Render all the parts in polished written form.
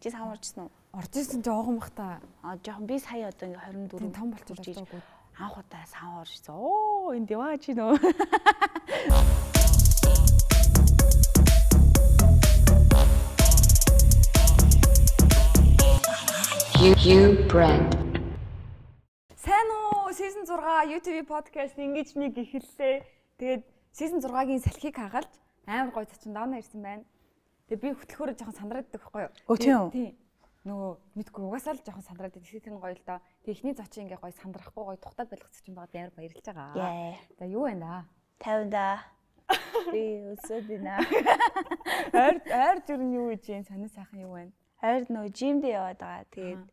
Чи сав орчихсон уу? Орж ирсэн жоохон бах та. Жоохон би сая одоо ингээ 24 том болчихж байгаа. Анх удаа сав орчихсон. Оо энэ дэваа чи нөө. You brand. Сайн уу? Season 6 YouTube podcast ингэж нэг эхэллээ. Тэгээд Season 6-гийн салхийг хагалж амар гоё зочин давна ирсэн байна. Тэгээд би хөтлөхөөрөө жоохон сандраад байдаг байхгүй юу? Тийм. Нөгөө мэдгүй угаасаа л жоохон сандраад байдаг. Тэр нь гоё л доо. Тэгээд ихний зочин ингээ гоё сандрахгүй гоё тухтаад байлгацчих юм байгаа амар баярлж байгаа. За юу вэ да? 50 да. Би өсөд байна. Ойр зүр нь юу гэж юм сонир сайхан юу вэ? Ойр нөгөө жимд яваад байгаа. Тэгээд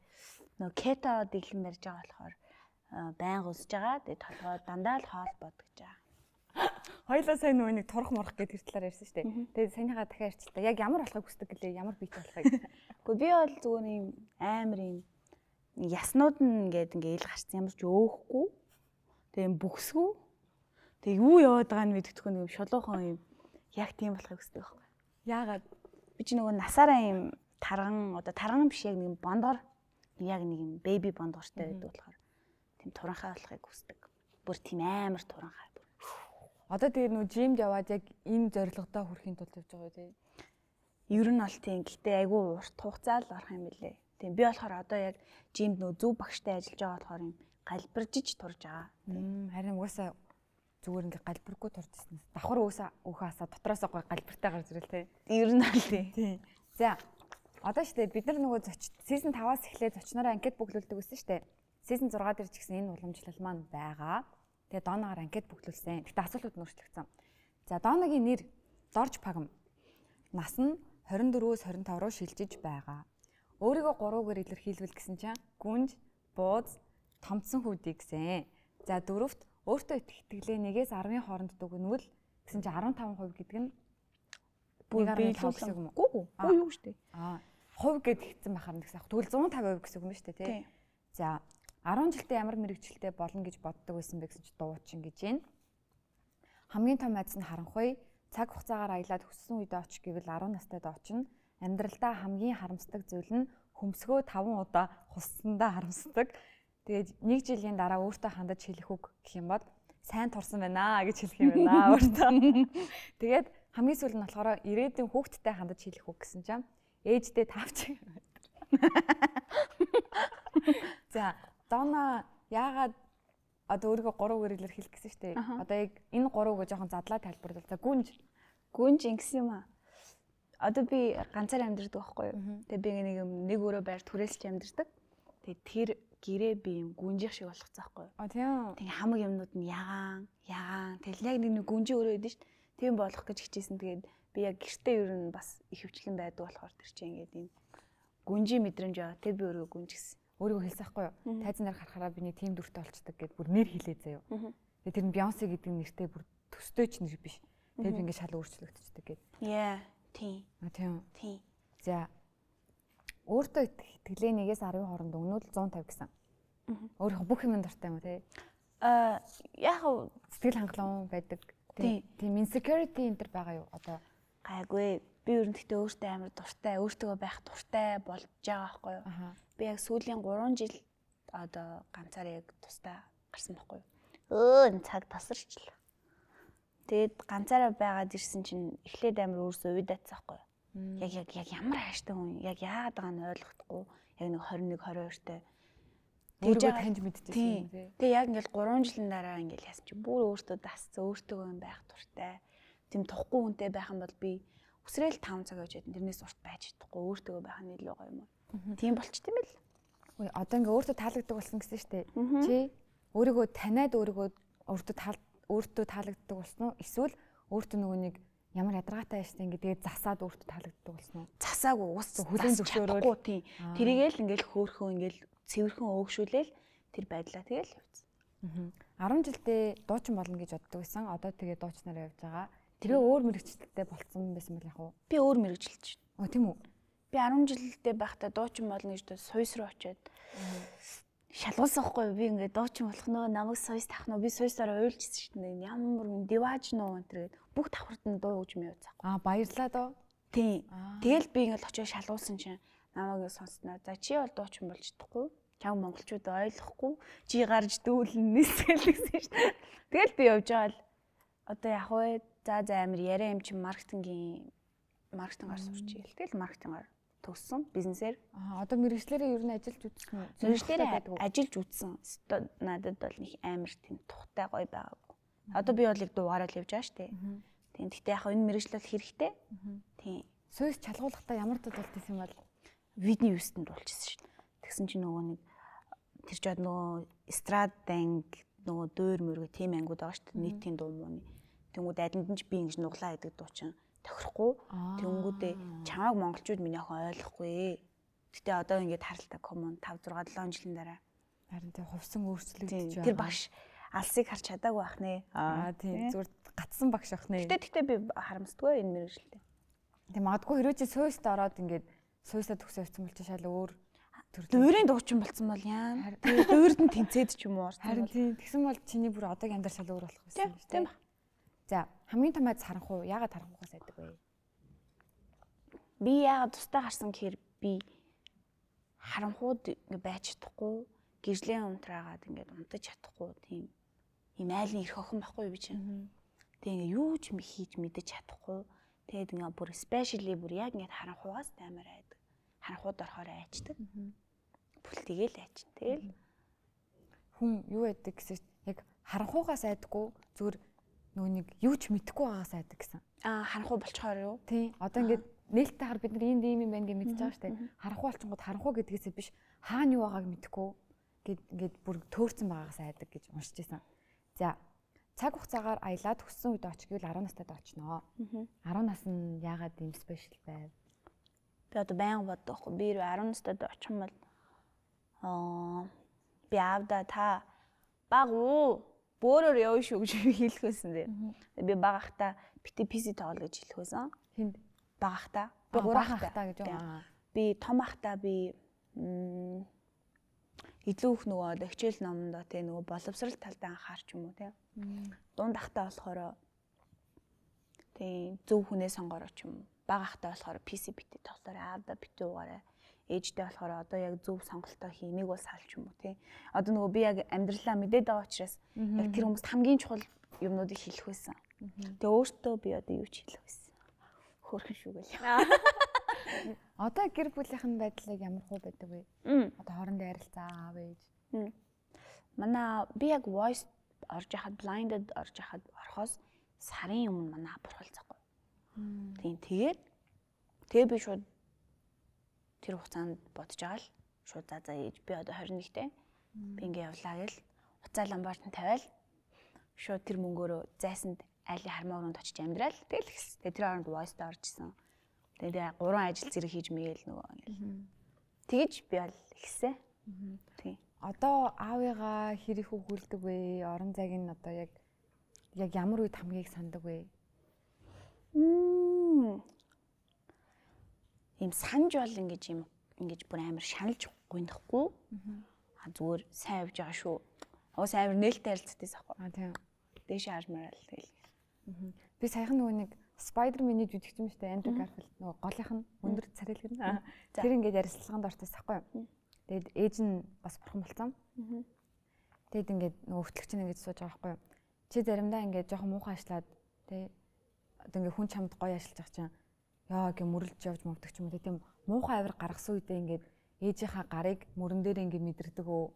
нөгөө кето дэглэм барьж байгаа болохоор байнга өсөж байгаа. Тэгээд толгой дандаа л хоол бодгож байгаа. Хоёлаа сайн нөгөө нэг турах мурах гэдэг тэр талаар ярьсан шүү дээ. Тэгээд саяныхаа дахиад ярьчих та. Яг ямар болохыг хүсдэг гэлээ? Ямар бийтэй болохыг? Гэхдээ би бол зүгээр юм амар юм яснууд нь ингээд ил гарцсан ямар ч өөхгүй. Тэгээд юм бүксгүй. Тэгээд юу яваад байгааг нь мэддэхгүй нэг шулуухан юм яг тийм болохыг хүсдэг байхгүй. Яагаад? Би чи нөгөө насаараа юм тарган биш яг нэг бондгор яг нэг юм бэби бондгортой байдаг болохоор тийм туранхай болохыг хүсдэг. Бүр тийм амар туранхай. Одоо тэгээд нөгөө жимд яваад яг энэ зорилгодоо хүрэхин тулд явж байгаа үү те? Ер нь бол тийм. Гэтэ айгүй урт хугацаанд орох юм билэ. Тийм би болохоор одоо яг жимд нөгөө зөв багштай ажиллаж байгаа болохоор юм галбиржиж турж байгаа. Харин угаасаа зүгээр ингээ галбиргүй туржсэн. Давхар өөхөө асаа дотроосоо гой галбиртай гарч ирэл те. Ер нь бол тийм. За одоо штэ бид нар нөгөө season 5-аас эхлээд зочнороо анкет бүглүүлдэг гэсэн штэ. Season 6 дээр ч гэсэн энэ уламжлал маань байгаа. Тэгээ Донагаар анкет бүглүүлсэн. Гэтэ асуултууд нь өөрчлөгдсөн. За Донагийн нэр Дорж Пагм. Нас нь 24-өөс 25 руу шилжиж байгаа. Өөрийгөө 3-гээр илэрхийлвэл гэсэн чинь гүнж, бууз, томцсон хүүдий гэсэн. За 4-т өөртөө итгэлээ 1-ээс 10-ын хооронд дүгнвэл гэсэн чинь 15% гэдэг нь бүр биелүүлсэн гэсэн юм уу? Үгүй юу штэ. Хувь гэд хэлсэн байхаар нэгс ах. Тэгвэл 150% гэсэн үг юм штэ тий. За 10 жилдээ ямар мэрэгчлэлтэй болно гэж боддог байсан бэ гэсэн чи дуучин гэж байна. Хамгийн том айдас нь харанхуй, цаг хугацаагаар аялаад хүссэн үедээ очих гэвэл 10 настайд очино. Амьдралдаа хамгийн харамсдаг зүйл нь хөмсгөө 5 удаа хуссандаа харамсдаг. Тэгээд 1 жилийн дараа өөртөө хандаж хэлэх үг гэх юм бод сайн турсан байна гэж хэлэх юм байна өөртөө. Тэгээд хамгийн сүүл нь болохоор ирээдүйн хүүхдтэй хандаж хэлэх үг гэсэн чинь ээждээ тавч. За Дона яагаад одоо өөрийгөө 3-гээр илэрхийлэх гэсэн шүү дээ. Одоо яг энэ 3-г жоохон задлаа тайлбарлал. За гүнж ингэсэн юм аа. Одоо би ганцаар амьдардаг байхгүй юу? Тэгээ би нэг өрөө байр түрээлж амьдардаг. Тэгээ тэр гэрээ би юм гүнжих шиг болгоцсон байхгүй юу? Тийм. Тэгээ хамаг юмнууд нь ягаан. Тэгэл яг нэг гүнжи өрөө өгдөн шүү дээ. Тийм болох гэж хичээсэн. Тэгээд би яг гэртээ ер нь бас их хөвчлэн байдаг болохоор тэр чинь ингээд юм гүнжи мэдрэмж аваа. Тэгээ би өөрөө гүнж гисэн. Өөрийгөө хэлсэн байхгүй юу? Тайзан дээр харахаараа би нэг тийм дүртэй болцдог гэд бүр нэр хэлээ заяа. Тэгээ тэр нь Бейонсе гэдэг нэртэй бүр төстэй ч нэр биш. Тэгээ би ингээд шал өөрчлөгдчихдөг гэд. Тийм. Тийм. За өөртөө итгэлээ 1-ээс 10 хооронд өгнөл 150 гэсэн. Өөрийнхөө бүх юм дуртай юм уу те? Яг сэтгэл хангалуун байдаг. Тийм insecurity энэ төр байгаа юу одоо? Гайгүй. Би ер нь гэхдээ өөртөө амар дуртай, өөртөө байх дуртай болж байгаа байхгүй юу? Би яг сүүлийн 3 жил одоо ганцаар яг тустай гарсан байхгүй юу? Энэ цаг тасарчлаа. Тэгээд ганцаараа байгаад ирсэн чинь эхлээд амар өөрсөө уйдаацсан байхгүй юу? Яг ямар хайштай хүн, яг яагаад байгааг нь ойлгохгүй. Яг нэг 21 22-тай. Өөрийгөө таньж мэдчихсэн юм тий. Тэгээ яг ингээл 3 жилийн дараа ингээл яасан чи бүр өөртөө дасцсан, өөртөө байх дуртай. Тийм тухгүй хүнтэй байх юм бол би өсрөөл 5 цаг явж байдаг. Тэрнээс урт байж чадахгүй. Өөртөө байх нь илүү гоё юм уу? Тийм болчт юм бэл. Ой одоо ингээ өөртөө таалагддаг болсон гэсэн шүү дээ. Чи өөрийгөө таниад өөртөө таалагддаг болсон уу? Эсвэл өөртөө нөгөө нэг ямар ядаргаатай байштай ингээ тэгээд засаад өөртөө таалагддаг болсон уу? Засаагүй ус хүлийн зөвшөөрөөл тийм. Тэрийгээл ингээл хөөхөн ингээл цэвэрхэн өөгшүүлээл тэр байдлаа тэгэл явцсан. 10 жилдээ дуучин болно гэж боддог байсан. Одоо тэгээ дуучнаар явж байгаа. Тэгээ өөр мэрэгчлэлтэй болцсон байсан мэл яг уу? Би өөр мэрэгчлэлж байна. Тийм үү? Би 10 жилдээ байхдаа дуучин болно гэж Сойс руу очиод шалгуулсан хгүй би ингээд дуучин болох нөө намайг Сойс тавих нөө би Сойсоор уйлжсэн шүү дээ. Ямар дивааж нөө гэдэг бүх давхарт нь дуу өгч мэй үзэхгүй. Баярлалаа доо. Тийм. Тэгэл би ингээд очиод шалгуулсан чинь намайг сонсноо. За чи бол дуучин болж чадахгүй. Чам монголчууд ойлгохгүй. Чи гарч дүүлэн нисэл гэсэн шүү дээ. Тэгэл би явж байгаа л одоо яг вэ? За амир яриа юм чи маркетингаар сурч ийл. Тэгэл маркетингаар төгссөн бизнесээр. Одоо мэрэгчлэрээ ер нь ажиллаж үзсэн үү? Мэрэгчлэрээ ажиллаж үзсэн. Надад бол нэг амир тийм тухтай гоё байгаагүй. Одоо би бол яг дугаараа л явж байгаа шүү дээ. Тийм. Гэхдээ яг энэ мэрэгчлэл хэрэгтэй. Тийм. Сүйс чалгуулахдаа ямар дуулт хийсэн бол видео юуст нь дуулчихсан шүү дээ. Тэгсэн чинь нөгөө нэг тэр жоод нөгөө эстраданг нөгөө дөөр мөргө тийм ангууд байгаа шүү дээ. Нийтийн дуу мууны. Тэнгүүд адилд нь ч би ингэж нуглаа гэдэг дуучин тохирохгүй. Тэнгүүдээ чамайг монголчууд миний охин ойлгохгүй. Гэтэ одоо ингэж харалтай коммон 5 6 7 жилийн дараа харин тэг хувьсан өөрчлөгдөж байгаа. Тэр багш алсыг харж чадаагүй ах нэ. Тийм зүгээр гатсан багш ах нэ. Гэтэ би харамсдаггүй энэ мэрэгчлээ. Тэг магадгүй хэрвээ чи сүйст ороод ингэж сүйсээ төгсөө явсан бол чи шал өөр дуурийн дуучин болсон бол яа. Дуурд нь тэнцээд ч юм уу. Харин тийм тэгсэн бол чиний бүр одоогийн амьдрал шал өөр болох байсан юм шүү дээ. За хамгийн том айц харанхуй яагаад харанхуйгаас айдаг вэ? Би яагаад тустай гарсан гэхээр би харанхууд ингэ байж чадахгүй, гэржлийн унтраагаад ингэ унтаж чадахгүй тийм ийм айлын эрх охин байхгүй би чинь. Тэг ингэ юу ч хийж мэдэж чадахгүй. Тэгээд ингэ бүр спешиали бүр яг ингэ харанхуйгаас амар айдаг. Харанхууд орохоор айчдаг. Бүлтэйгээл айчин. Тэгэл хүн юу айдаг гэсэн яг харанхуйгаас айдаггүй зүгээр нөгөө нэг юу ч мэдэхгүй байгаас айдаг гэсэн. Харанхуй болчихоор юу? Тийм. Одоо ингээд нээлттэй хар бид нар энд ийм юм байна гэж мэдчихэж байгаа шүү дээ. Харанхуй болчихгод харанхуй гэдгээсээ биш хаана юу байгааг мэдэхгүй ингээд бүр төөрцөн байгаас айдаг гэж уншиж байсан. За цаг хугацаагаар аялаад хүссэн үед очих гэвэл 10 настайд очноо. 10 нас нь яагаад ийм спешиал байв? Би одоо баян боддохгүй. Би 10 настайд очих юм бол би аавда та баг уу бөөрөөр явна шүү гэж хэлэх байсан дээ. Би багахта бити PC тоглоо гэж хэлэх байсан. Хинд багахта. Би гурахта гэж юм. Би том ахта би илүү их нөгөө хичээл номдоо те нөгөө боловсрал талдаа анхаарч юм уу те. Дунд ахта болохоор те зөв хүнээ сонгороо ч юм уу. Бага ахта болохоор PC бити тоглоорой аавда бити уугаарай. Ээжтэй болохоор одоо яг зөв сонголтоо хий. Энийг бол салч юм уу те. Одоо нөгөө би яг амьдралаа мэдээд байгаа учраас яг тэр хүмүүст хамгийн чухал юмнуудыг хэлэх байсан. Тэгээ өөртөө би одоо юу ч хэлэх байсан. Хөөрхөн шүүгээл. Одоо гэр бүлийнхэн байдлыг ямар хөө байдаг вэ? Одоо хоорондын харилцаа аав ээж. Манай би яг voice орж яхад blinded орж яхад орхоос сарын өмнө манай бурхалцахгүй. Тийм тэгээ би шууд тэр хугацаанд бодож байгаа л шууд за ээж би одоо 21-тэй би ингээ явлаа гэл уцаа ламбарт нь тавиал шууд тэр мөнгөөрөө зайсанд айлын хармаа өрөөнд очиж амьдрал тэгэл ихсэн. Тэгээ тэр хооронд voice орж исэн. Тэгээ 3 ажил зэрэг хийж мэгээл нөгөө ингээл. Тэгэж би бол ихсэн. Тийм. Одоо аавыгаа хэрэг өгүүлдэг вэ? Орон зайг нь одоо яг ямар үед хамгийн их санддаг вэ? Ийм санаж бол ингэж бүр амар шаналж гуйнахгүй. Зүгээр сайн явж байгаа шүү. Уус амар нээлттэй харилцагтай байхгүй. Тийм. Дээш харж марал тэгэл. Би саяхан нөгөө нэг Spider-Man-ийг жүжигч юм шүү дээ. Andrew Garfield нөгөө голынх нь өндөр царайлаг нь. Тэр ингээд ярилцлаганд ортоос байхгүй. Тэгээд ээж нь бас бурхан болсон. Тэгэд ингээд нөгөө хөтлөгч нь ингээд сууж байгаа байхгүй. Чи заримдаа ингээд жоохон муухай ажиллаад тий одоо ингээд хүн чамд гоё ажиллаж байгаа чинь яа гэ мөрлж явж мовдөг ч юм уу тийм муухай авир гаргасан үедээ ингээд ээжийнхаа гарыг мөрөн дээр ингээд мэдэрдэг өө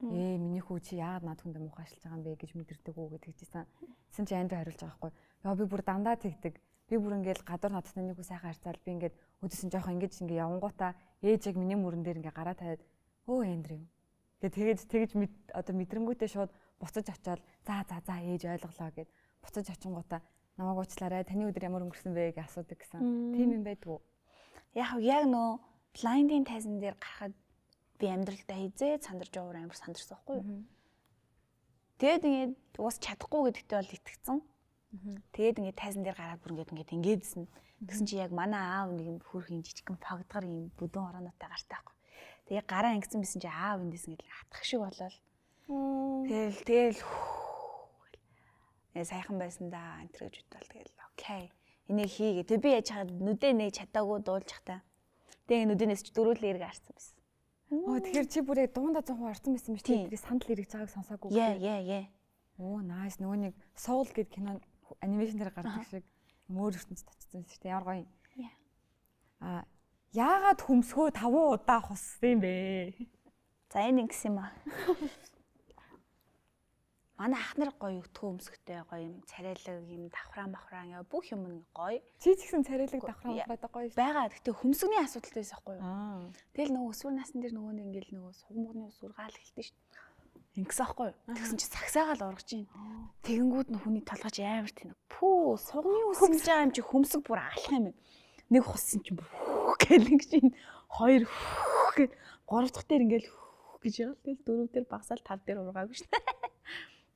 миний хүү чи яагаад над хүндээ муухай ажиллаж байгаа юм бэ гэж мэдэрдэг өө гэж хэлжсэн. Тэсэн чи Андрю хариулж байгаа байхгүй. Яа би бүр дандаа тэгдэг. Би бүр ингээд гадуур надтай нэг хүн сайхан харьцаал би ингээд өдөрсөн жоохон ингээд явангуудаа ээж яг миний мөрөн дээр ингээд гараа тавиад өө Андрю тэгэж одоо мэдрэнгүүтээ шууд буцаж очиод за ээж ойлголоо гэд буцаж очингуудаа намайг уучлаарай таны өдөр ямар өнгөрсөн бэ гэж асуудаг гэсэн. Тийм юм байдгүй. Яг нөө блайндын тайзан дээр гарахад би амьдралдаа хизээ сандарч яваар амар сандарсан байхгүй юу? Тэгээд ингээд уус чадахгүй гэдэгтээ бол итгэцэн. Тэгээд ингээд тайзан дээр гараад бүр ингээдсэн. Тэгсэн чи яг манай аав нэг юм хөрх юм жижигхэн пагдгар юм бүдүүн ороонотой гартай байхгүй. Тэгээ гараа ингэсэн бисэн чи аав эндээс ингээд хатах шиг болол. Тэгэл сайхан байсан да энэ гэж бодвол тэгэл окей. Энийг хийгээ. Тэг би яаж хаад нүдэ нээж чадаагүй дуулж хата. Тэгээ нүднээс ч дөрүүлээ эрг арсан байсан. Тэгэхээр чи бүрээ дуунда 100% арсан байсан юм шүү дээ. Тэгээ сандал эргэж байгааг сонсоогүй. Яа. Оо, nice. Нөгөө нэг Soul гэдэг кино анимашн дээр гардаг шиг мөр ертөнцид очсон шүү дээ. Ямар гоё. Яагаад хөмсгөө 5 удаа хуссан бэ? За энэ ингэсэн юм аа. Манай ах нар гоё өтгөө өмсгтэй гоё юм царайлаг юм давхраа махраа бүх юм нэг гоё. Чи ч гэсэн царайлаг давхраа махраатай гоё шүү. Байгаа. Гэтэ хөмсгний асуудалтай байсан байхгүй юу? Тэгэл нөгөө өсвөр насны дээр нөгөө ингээл нөгөө сугмгны ус ургаал эхэлсэн шүү. Ингэсэн байхгүй юу? Тэгсэн чи сагсаагаал ургаж ийн. Тэгэнгүүт нь хүний толгойч амар тэнэг. Пүү сугны ус ингэж байгаа юм чи хөмсг бүр алах юм байна. Нэг хуссан чи гэл ингэж ийн. 2 гэ 3 дахь дээр ингээл гэж яагаад тэгэл 4 дээр багсаал 5 дээр ургаагүй шүү.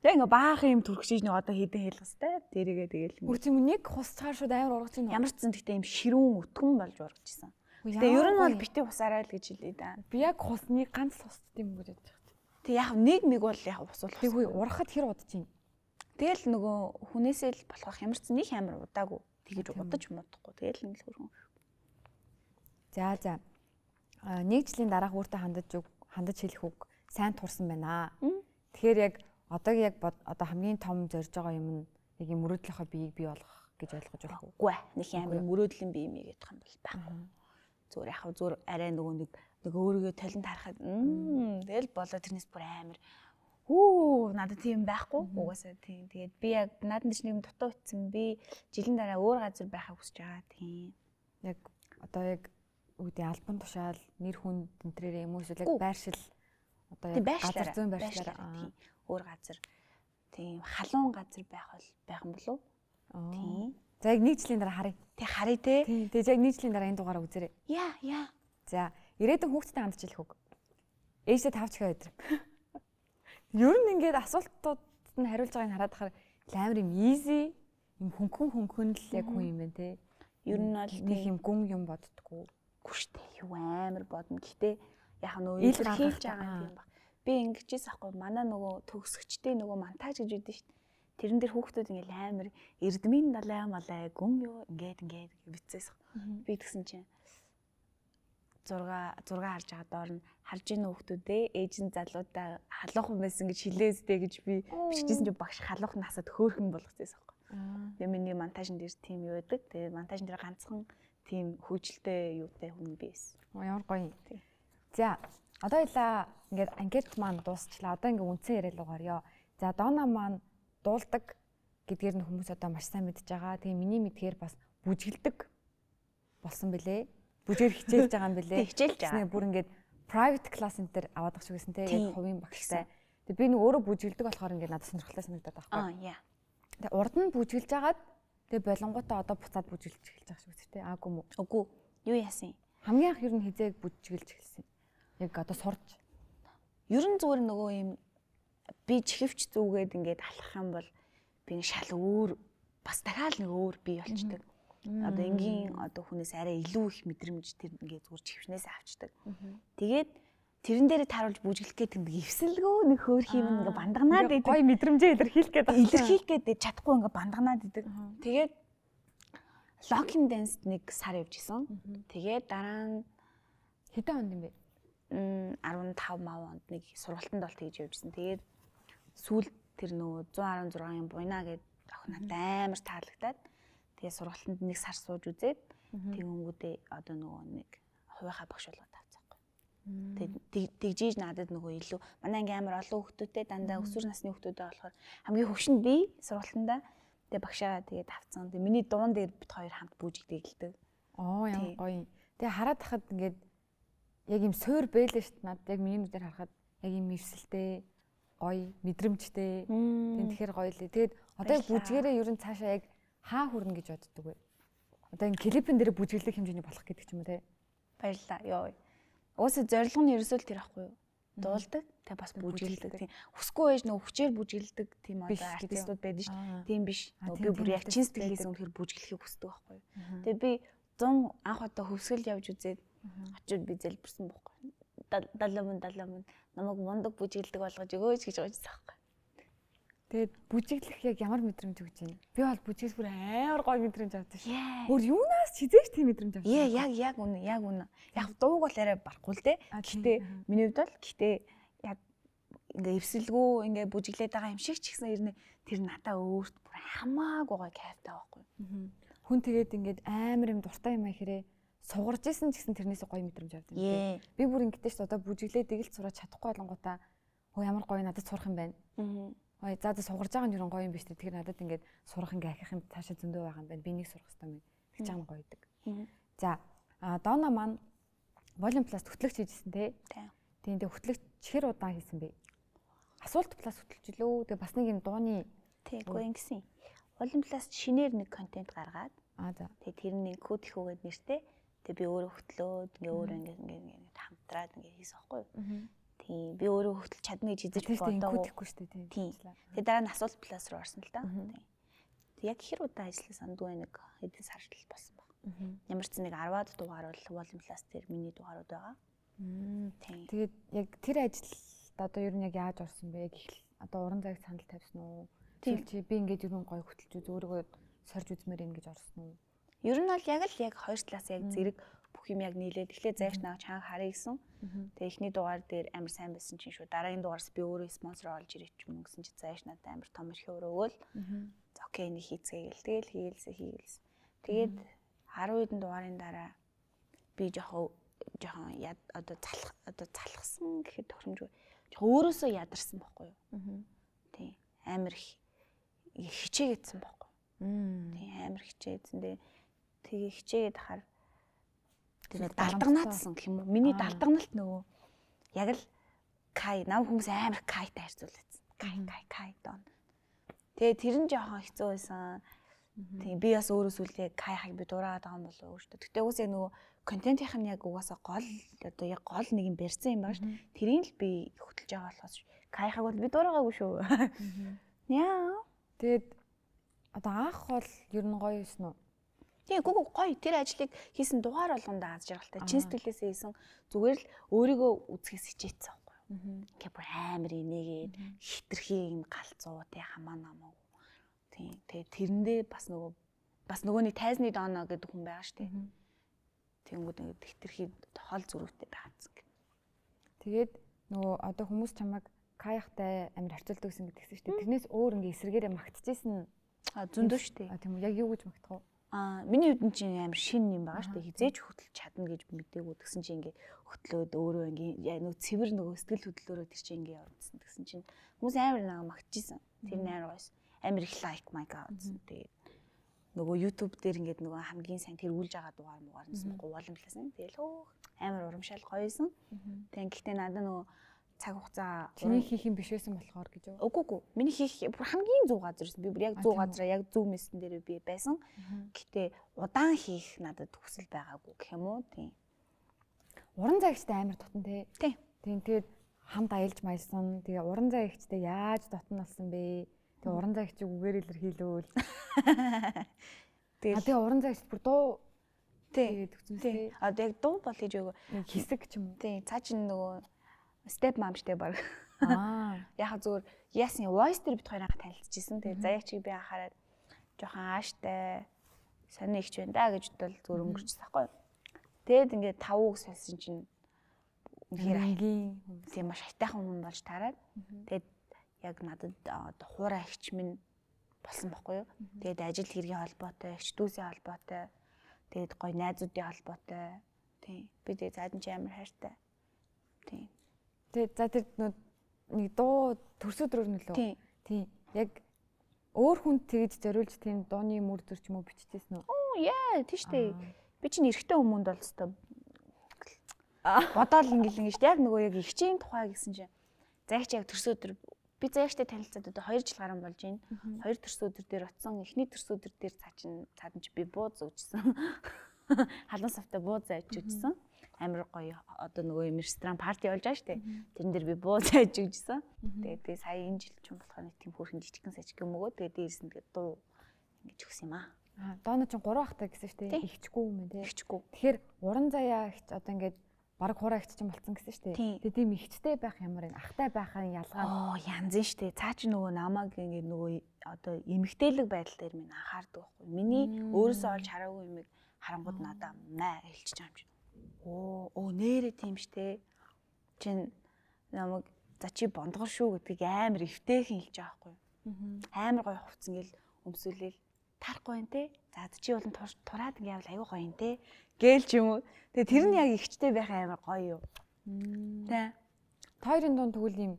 Тэг ингээ баах юм түрхшиж нэг одоо хийдэн хэлгэстэй. Тэрийгээ тэгэл. Үгүй тийм нэг хусцаар шууд амар ургаж ийн. Ямар ч зэн гэхдээ юм ширүүн өтгөн болж ургаж исэн. Тэгээ ер нь бол бити хусаарай л гэж хэлээ да. Би яг хусныг ганц хусд юм гэж бодож байна. Тэг яг нэг бол яг ус болох. Тэггүй урахад хэр удаж ийн. Тэгэл нөгөө хүнээсээ л болох ямар ч нэг амар удаагүй. Тэгэж удаж муудахгүй. Тэгэл ингээл хөрхөн. За. Нэг жилийн дараах өөртөө хандаж хэлэх үг сайн турсан байна. Тэгэхээр яг одоогийн яг одоо хамгийн том зорж байгаа юм нь яг юм мөрөөдлийнхөө биеийг бий болгох гэж ойлгож байна уу? Үгүй ээ. Нэг амар мөрөөдлийн бие мэй гэдэг юм бол байхгүй. Зүгээр яг зүгээр арай нөгөө нэг өөрийгөө талент харахад тэгэл болоо тэрнээс бүр амар надад тийм байхгүй. Угаасаа тийм. Тэгээд би яг надад ч нэг дутуу утсан. Би жилийн дараа өөр газар байхыг хүсэж байгаа. Тийм. Яг одоо яг үүдээ альбан тушаал нэр хүн тэнтрээр юм уу эсвэл яг байршил одоо яг газар зүйн байршлаар өөр газар тийм халуун газар байх юм болов? Тийм. За яг нэг жилийн дараа харъя. Тэг харъя те. Тийм. Тэгээд яг нэг жилийн дараа энэ дугаараа үзээрэй. Яа. За, ирээдүйн хүүхдтэй хандж хэлэх үг. Ээжтэй 5 чихээ өдөр. Ер нь ингээд асуултууд нь хариулж байгааг хараад хахаар амар юм easy, юм хөнгөн л яг хүн юм байна те. Ер нь бол нэг юм гүн юм боддгоо. Гүштэй юу амар бодно. Гэтэ яг нөгөө илэрхийлж байгаа юм баг. Би ингэжээс ахгүй манай нөгөө төгсөгчтэй нөгөө монтаж гэж үүдэн шүү дээ. Тэрэн дээр хүүхдүүд ингээл амар эрдмийн далай малай гүн юу ингээд бицээс. Би тэгсэн чинь 6 харж байгаа доор нь харж ийн хүүхдүүдээ ээж нь залуудаа халуухан байсан гэж хэлээстэй гэж би биччихсэн чинь багш халуухан насад хөөхөн болгоцсон байхгүй. Тэгээ миний монтажн дээр тийм юу байдаг. Тэгээ монтажн дээр ганцхан тийм хөөжилтэй юутай хүн байсан. Ямар гоё юм. За одоо яла ингээд анкет маань дуусчлаа. Одоо ингээд үндсэн яриа руу гарьё. За Дона маань дуулдаг гэдгээр нь хүмүүс одоо маш сайн мэдж байгаа. Тэгээ миний мэдгээр бас бүжгэлдэг болсон бэлээ. Бүжгээр хичээлж байгаа юм бэлээ. Хичээлж байгаа. Бүр ингээд private class энэ аваад авах шиг байсан те. Яг хувийн багштай. Тэгээ би нэг өөрөө бүжгэлдэг болохоор ингээд надад сонирхолтой санагдаад байгаа байхгүй. Тэгээ урд нь бүжгэлж агаад тэгээ болонгуудаа одоо буцаад бүжгэлж эхэлж байгаа шиг үстэй. Аагүй мүү. Үгүй. Юу яасан? Хамгийн анх ер нь хизээг бүжгэлж эхэлсэн. Яг одоо сурч. Ер нь зүгээр нөгөө юм би чихвч зүгээд ингээд алхах юм бол би нэг шал өөр бас дахиад нэг өөр бий болчдөг. Одоо энгийн одоо хүнээс арай илүү их мэдрэмж тэр ингээд зүгээр чихвчнээс авчдаг. Тэгээд тэрэн дээрээ тааруулж бүжгэлэх гэдэг нэг эвсэлгөө нэг хөөх юм ингээд бандаганаад идэг. Гой мэдрэмжээ илэрхийлэх гээд чадахгүй ингээд бандаганаад идэг. Тэгээд locking dance нэг сар явж исэн. Тэгээд дараа нь хэдэн онд юм бэ? 15 онд нэг сургалтанд бол тэгж явжсэн. Тэгээд сүүл тэр нөгөө 116-ын буйна гэдэг охинод амар таалагдаад тэгээд сургалтанд нэг сар сууж үзээд тэгэнгүүтээ одоо нөгөө нэг хувийнхаа багш болгоод авцаахгүй. Тэгээд тэгжиж надад нөгөө илүү манай анги амар олон хүүхдүүдтэй дандаа өсвөр насны хүүхдүүдээ болохоор хамгийн хөвшин би сургалтандаа тэгээд багшаа тэгээд авцсан. Тэгээд миний дуун дээр бит хоёр хамт бүжигдэлдэг. Оо ямар гоё. Тэгээд хараад тахад ингээд яг юм суур бэлээ шүү дээ. Надад яг миний нүдээр харахад яг юм ивсэлтэй, гоё, мэдрэмжтэй. Тэгэхээр гоё лээ. Тэгээд одоо яг бүжгээрээ ер нь цаашаа яг хаа хүрнэ гэж боддог вэ? Одоо энэ клипэн дээр бүжиглэх хэмжээний болох гэдэг ч юм уу те. Баярлалаа. Йоо. Уусаа зорилго нь ерөөсөө л тэр ахгүй юу? Дуулдаг, тэг бас бүжиглдэг. Тийм. Хүсгүй байж нөгөө хүчээр бүжиглдэг тийм одоо артистууд байдаг шүү дээ. Тийм биш. Би бүр яг чин сэтгэлээс үнэхээр бүжиглэхийг хүсдэг байхгүй юу? Тэгээ би 100 анх удаа хөвсгөл явж үзээд очиод би зэлбэрсэн байхгүй. 70 намайг мундаг бүжиглдэг болгож өгөөч гэж гоожсан байхгүй. Тэгээд бүжиглэх яг ямар мэдрэмж өгч байна? Би бол бүжиглэх бүр амар гоё мэдрэмж авдаг шүү. Бүр юунаас чизээш тийм мэдрэмж авдаг. Яг үнэ. Яг дууг бол арай барахгүй л дээ. Гэхдээ миний хувьд бол яг ингээ эвсэлгүй ингээ бүжиглээд байгаа юм шиг ч гэсэн тэр надаа өөрт бүр хамаагүй гоё кайфтай байхгүй. Хүн тэгээд ингээд амар юм дуртай юм ахирээ сугарж исэн ч гэсэн тэрнээс гоё мэдрэмж авдаг юм. Би бүр ингэдэж шүү одоо бүжиглээд дэгэлж сураад чадахгүй болонгуудаа хөө ямар гоё надад сурах юм байна. Ой за сугарж байгаа нь юу гоё юм биш үү? Тэгэхээр надад ингээд сурах ингээ ахих юм цаашаа зөндөө байгаа юм байна. Би нэг сурах хэрэгтэй юм. Тэг чам гоё идэг. За Дона маань Volume Plus хөтлөгч хийжсэн те. Тийм хөтлөгч чихэр удаан хийсэн бэ? Асуулт Plus хөтлөж лөө. Тэг бас нэг юм дууны тэггүй ингэсэн. Volume Plus шинээр нэг контент гаргаад за. Тэг тэр нэг код их үгээд нэртэй. Тэг би өөрөө хөтлөөд ингээ өөрөө ингээ хамтраад ингээ хийсэн байхгүй юу? Тийм би өөрөө хөтлөж чадна гэж эзэж бодоо. Хөтлөхгүй шүү дээ тийм. Тэг дараа нь асуулт Plus руу орсон л да. Тийм. Яг хэр удаа ажилласан сандгүй нэг хэдэн сар л болсон баг. Ямар ч нэг 10-аад дугаар бол Volume Plus дээр миний дугаарууд байгаа. Тийм. Тэгээд яг тэр ажилд одоо ер нь яг яаж орсон бэ? Яг их одоо уран зайг санал тавьсан уу? Тийм чи би ингээд ер нь гоё хөтлөж өөрийгөө сорж үзмээр юм гэж орсон уу? Ер нь бол яг хоёр талаас яг зэрэг бүх юм яг нийлээд эхлээ зайвч нааг чанга харъя гэсэн. Тэгээ эхний дугаар дээр амар сайн байсан чинь шүү. Дараагийн дугаараас би өөрөө спонсор олж ирэх юм гэсэн чи зайвч надад амар том эрхээ өрөөгөөл. За окей нэг хийцгээгээл хийлсэн. Тэгээд 10 хэдэн дугаарын дараа би жоохон одоо залхсан гэхэд тохиромжгүй. Өөрөөсөө ядарсан байхгүй юу? Тийм. Амар хичээгээдсэн байхгүй юу? Тийм амар хичээдсэн. Тэгээ хичээгээд хахаар тэгээ далдагнаадсан гэх юм уу? Миний далдагналт нөгөө яг л кай нам хүмүүс амар кайтай харьцуулсан. Кай дон. Тэгээ тэр нь жоохон хэцүү байсан. Тийм би бас өөрөө сүлээ кайхаг би дураад байгаа юм болов уу шүү дээ. Тэгтээ уусаа нөгөө контентийнх нь яг угаасаа гол одоо яг гол нэг юм барьсан юм байна шүү. Тэрийг л би хөтлж байгаа болохоос кайхаг бол би дураагүй шүү. Яа. Тэгээд одоо анх бол ер нь гоё юусэн үү? Тийм гоё тэр ажлыг хийсэн дугаар болгондоо аз жаргалтай чин сэтгэлээсээ хийсэн зүгээр л өөрийгөө үзэхээс хичээсэн байхгүй юу. Ингээ бүр амар инээгээд хитрхи юм галзуу тий хамаа намаа. Тийм тэгээ тэрэндээ бас нөгөөний тайзны дооно гэдэг хүн байгаа шүү дээ. Тэнгүүд ингээ хитрхи хол зүрхтэй байгаадсан гэх. Тэгээд нөгөө одоо хүмүүс чамайг каяхтай амар харьцуулдаг гэсэн гэдгийгсэн шүү дээ. Тэрнээс өөр ингээ эсрэгээрээ магтчихсэн зөндөө шүү дээ. Тийм үү яг юу гэж магтах вэ? Миний хувьд чинь амар шин юм байгаа шүү дээ. Хизээж хөтлөж чадна гэж мэдээгүй тэгсэн чинь ингээ хөтлөөд өөрөө ингээ нөгөө цэвэр нөгөө сэтгэл хөдлөлөөрөө тэр чинь ингээ явагдсан тэгсэн чинь хүмүүс амар нэг магтчихсан. Тэр нээр гойс амар их лайк майк авсан. Тэгээд нөгөө YouTube дээр ингээд нөгөө хамгийн сайн тэргүүлж байгаа дугаар нсэн Volume Plus нь. Тэгэл амар урамшаал гоёсэн. Тэг гэхдээ надад нөгөө цаг хугацаа чиний хийх юм биш байсан болохоор гэж үү? Үгүй. Миний хийх бүр хамгийн зөв газар байсан. Би бүр яг зөв газараа яг зөв мессен дээр би байсан. Гэхдээ удаан хийх надад хүсэл байгаагүй гэх юм уу? Тийм. Уран зайгчтай амар дотн тий. Тийм. Тэгээд хамт аялж маялсан. Тэгээ уран зайгчтай яаж дотн болсон бэ? Тэгээ уран зайгчийг үгээр илэрхийлүүл. Тэгээ уран зайгчд бүр дуу тэгээд өгсөн. Одоо яг дуу бол хийж өгөө. Хэсэг ч юм уу? Тийм. Цаа чин нөгөө step mom штэ баг. Яг зүгээр яасан voice дээр бид хоёр анх танилцчихсан. Тэгээ заяач чиг би анхаарал жоохон ааштай сони ихч байна да гэж бодвол зүгээр өнгөрчихсөн байхгүй. Тэгээд ингээд 5 үг солисон чинь үнэхээр ангийн тийм маш хайтайхан хүн болж таарад. Тэгээд яг надад хуурай ихч минь болсон байхгүй юу. Тэгээд ажил хэргийн холбоотой, ихч дүүсийн холбоотой, тэгээд гоё найзуудын холбоотой. Тийм. Би тэгээд зайдан ч амар хайртай. Тийм. Тэгээд за тэр нэг дуу төрсөдрөөр нөлөө. Тийм. Яг өөр хүнд тэгж зориулж тийм дууны мөр зөрч мө биччихсэн үү? Яа, тийш дээ. Би чинь эрэгтэй хүмүүнд бол өстой бодоол ингэ штэ яг нөгөө яг ихчийн тухай гэсэн чинь зайч яг төрсөдөр би зайчтай танилцаад одоо 2 жил гарсан болж байна. 2 төрсөдөр дээр оцсон. Эхний төрсөдөр дээр цаад нь би бууз өгчсөн. Халуун савтай бууз зааж өгчсөн. Амар гоё одоо нөгөө юм ресторан парти болж байгаа штэ. Тэрэн дээр би бууз зааж өгчсөн. Тэгээд сая энэ жил ч юм болохоор нэг тийм хөөрхөн жижигхэн сажиг юм өгөө. Тэгээд дээрээс нь тэгээд дуу ингэж өгсөн юм аа. Дооно ч 3 ахтай гэсэн штэ. Ихчгүй юм тий. Ихчгүй. Тэгэхээр уран заяа ихч одоо ингээд баг хураа ихч чинь болцсон гэсэн шүү дээ. Тэгээ тийм ихчтэй байх ямар юм ахтай байхын ялгаа. Янз нь шүү дээ. Цаа чи нөгөө намайг ингээд нөгөө одоо эмгтээлэг байдал дээр минь анхаардаг байхгүй. Миний өөрөөсөө олж хараагүй юмыг харангууд надаа маа хэлчихэж байгаа юм чи. Нэрээ тийм штэ. Чин намайг за чи бондгор шүү гэдгийг амар эвтэйхэн хэлж байгаа байхгүй. Амар гоё хувцс ингээл өмсүүлээл тарахгүй юм те. За чи болон тураад ингээл аюу гоё юм те. Гээл ч юм уу. Тэгээ тэр нь яг ихчтэй байх амар гоё юу. Тэ. Хоёрын дунд тэгвэл юм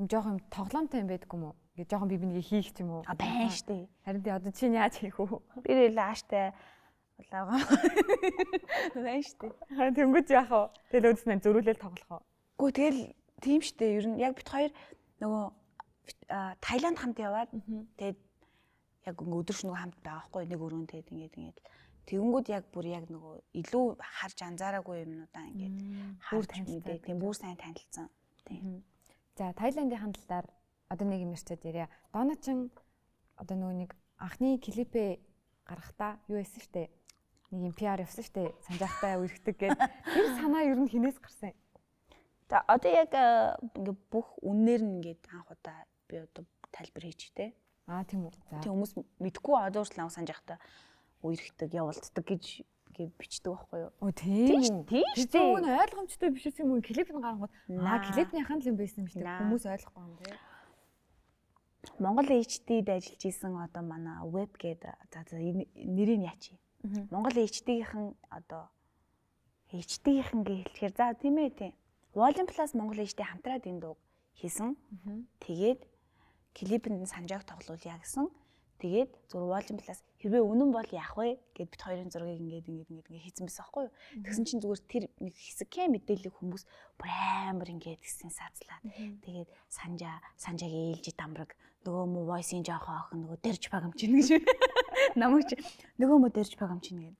жоох юм тоглоомтой юм байдгүй юм уу? Ингээ жоохон би бинийг хийх ч юм уу? Байна штэ. Харин тий одоо чи яаж хийх вэ? Би л ааштай болоогоо. Байна штэ. Харин тэнгуүч яах вэ? Тэгэл өөдснөө зөрүүлэл тоглох уу? Гүү тэгэл тийм штэ. Ер нь яг бит хоёр нөгөө Таиланд хамт яваад тэгээд яг өдөр шөнөгүй хамт байгаа хгүй нэг өрөөнд тэгээд ингээд тэгэнгүүт яг бүр яг нөгөө илүү харж анзаараагүй юмнуудаа ингээд бүр танилцдаг. Тийм бүр сайн танилцсан. Тийм. За Таиландын талаар одоо нэг юм ярьчаад яриа. Доначин одоо нөгөө нэг анхны клипээ гаргахтаа юу байсан штэ. Нэг юм PR явсан штэ. Санжаахтай үргэлдэг гээд тэр санаа ер нь хинээс гарсан. За одоо яг ингээд бүх үннээр нь ингээд анх удаа би одоо тайлбар хийчихтэй. Тийм үү. За тийм хүмүүс мэдгүй одоо хүртэл анх санжаахтай үерхдэг, явуулдаг гэж бичдэг байхгүй юу? Тийм. Тийм. Тэр нь ойлгомжтой биш юм уу? Клип нь гаргангууд клипнийхэн л юм байсан юм шүү дээ. Хүмүүс ойлгохгүй юм тий. Монгол HD-д ажиллаж исэн одоо манай веб гэдэг за нэрийг яач. Монгол HD-ийн одоо HD-ийн гэлэхээр за тийм ээ тийм. Volume Plus Монгол HD хамтраад энэ дууг хийсэн. Тэгээд клипэнд санжааг тоглуулъя гэсэн. Тэгээд зур Volume Plus хэрвээ үнэн бол яах вэ гэд бит хоёрын зургийг ингээд хийсэн байсан байхгүй юу. Тэгсэн чинь зүгээр тэр нэг хэсэг мэдээлэл хүмүүс бүр амар ингээд гисэн сацлаад. Тэгээд санжаагийн ээлжид амраг нөгөө мө voice-ийн жоохоо охин нөгөө дэрж багамч гэж намайг чи нөгөө мө дэрж багамч гээд.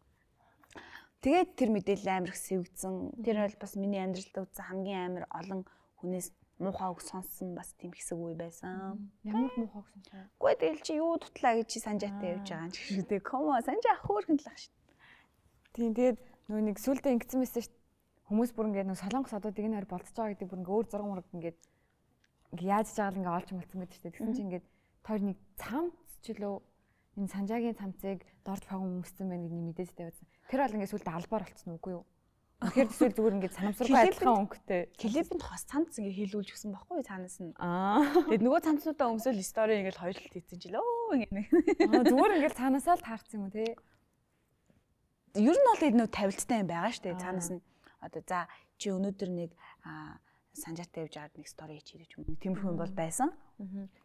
Тэгээд тэр мэдээлэл амар их сэвгдсэн. Тэр бол бас миний амьдралд үзсэн хамгийн амар олон хүнээс муухай үг сонссон бас тийм хэсэг үе байсан. Ямар муухай үг сонссон? Үгүй тэгэл чи юу тутлаа гэж чи санжаатай явж байгаа юм чи шүү дээ. Комо санжаа хөөрхөн л ах шүү. Тийм тэгээд нөгөө нэг сүултээ ингэсэн байсан шүү. Хүмүүс бүр ингээд нөгөө солонгос одуудыг энэ хоёр болцож байгаа гэдэг бүр ингээд өөр зураг мураг ингээд яаж жагаал ингээд олж малцсан гэдэг шүү дээ. Тэгсэн чинь ингээд тойр нэг цамц ч лөө энэ санжаагийн цамцыг дорж фагон өмссөн байх гэдэг мэдээж тавьсан. Тэр бол ингээд сүултээ албаар болцсон үгүй юу? Тэгэхээр эсвэл зүгээр ингээд санамсаргүй адилхан өнгөтэй. Клипэнд хос цамц ингээд хийлүүлж өгсөн байхгүй юу цаанаас нь. Тэгээд нөгөө цамцнуудаа өмсөөл стори ингээд хоёрлолт хийсэн ч лөө ингээд. Зүгээр ингээд цаанаасаа л таарсан юм уу те. Ер нь бол энэ тавилттай юм байгаа шүү дээ. Цаанаас нь одоо за чи өнөөдөр нэг санжаатай явж аваад нэг стори хийчих гэж юм. Тиймэрхүү юм бол байсан.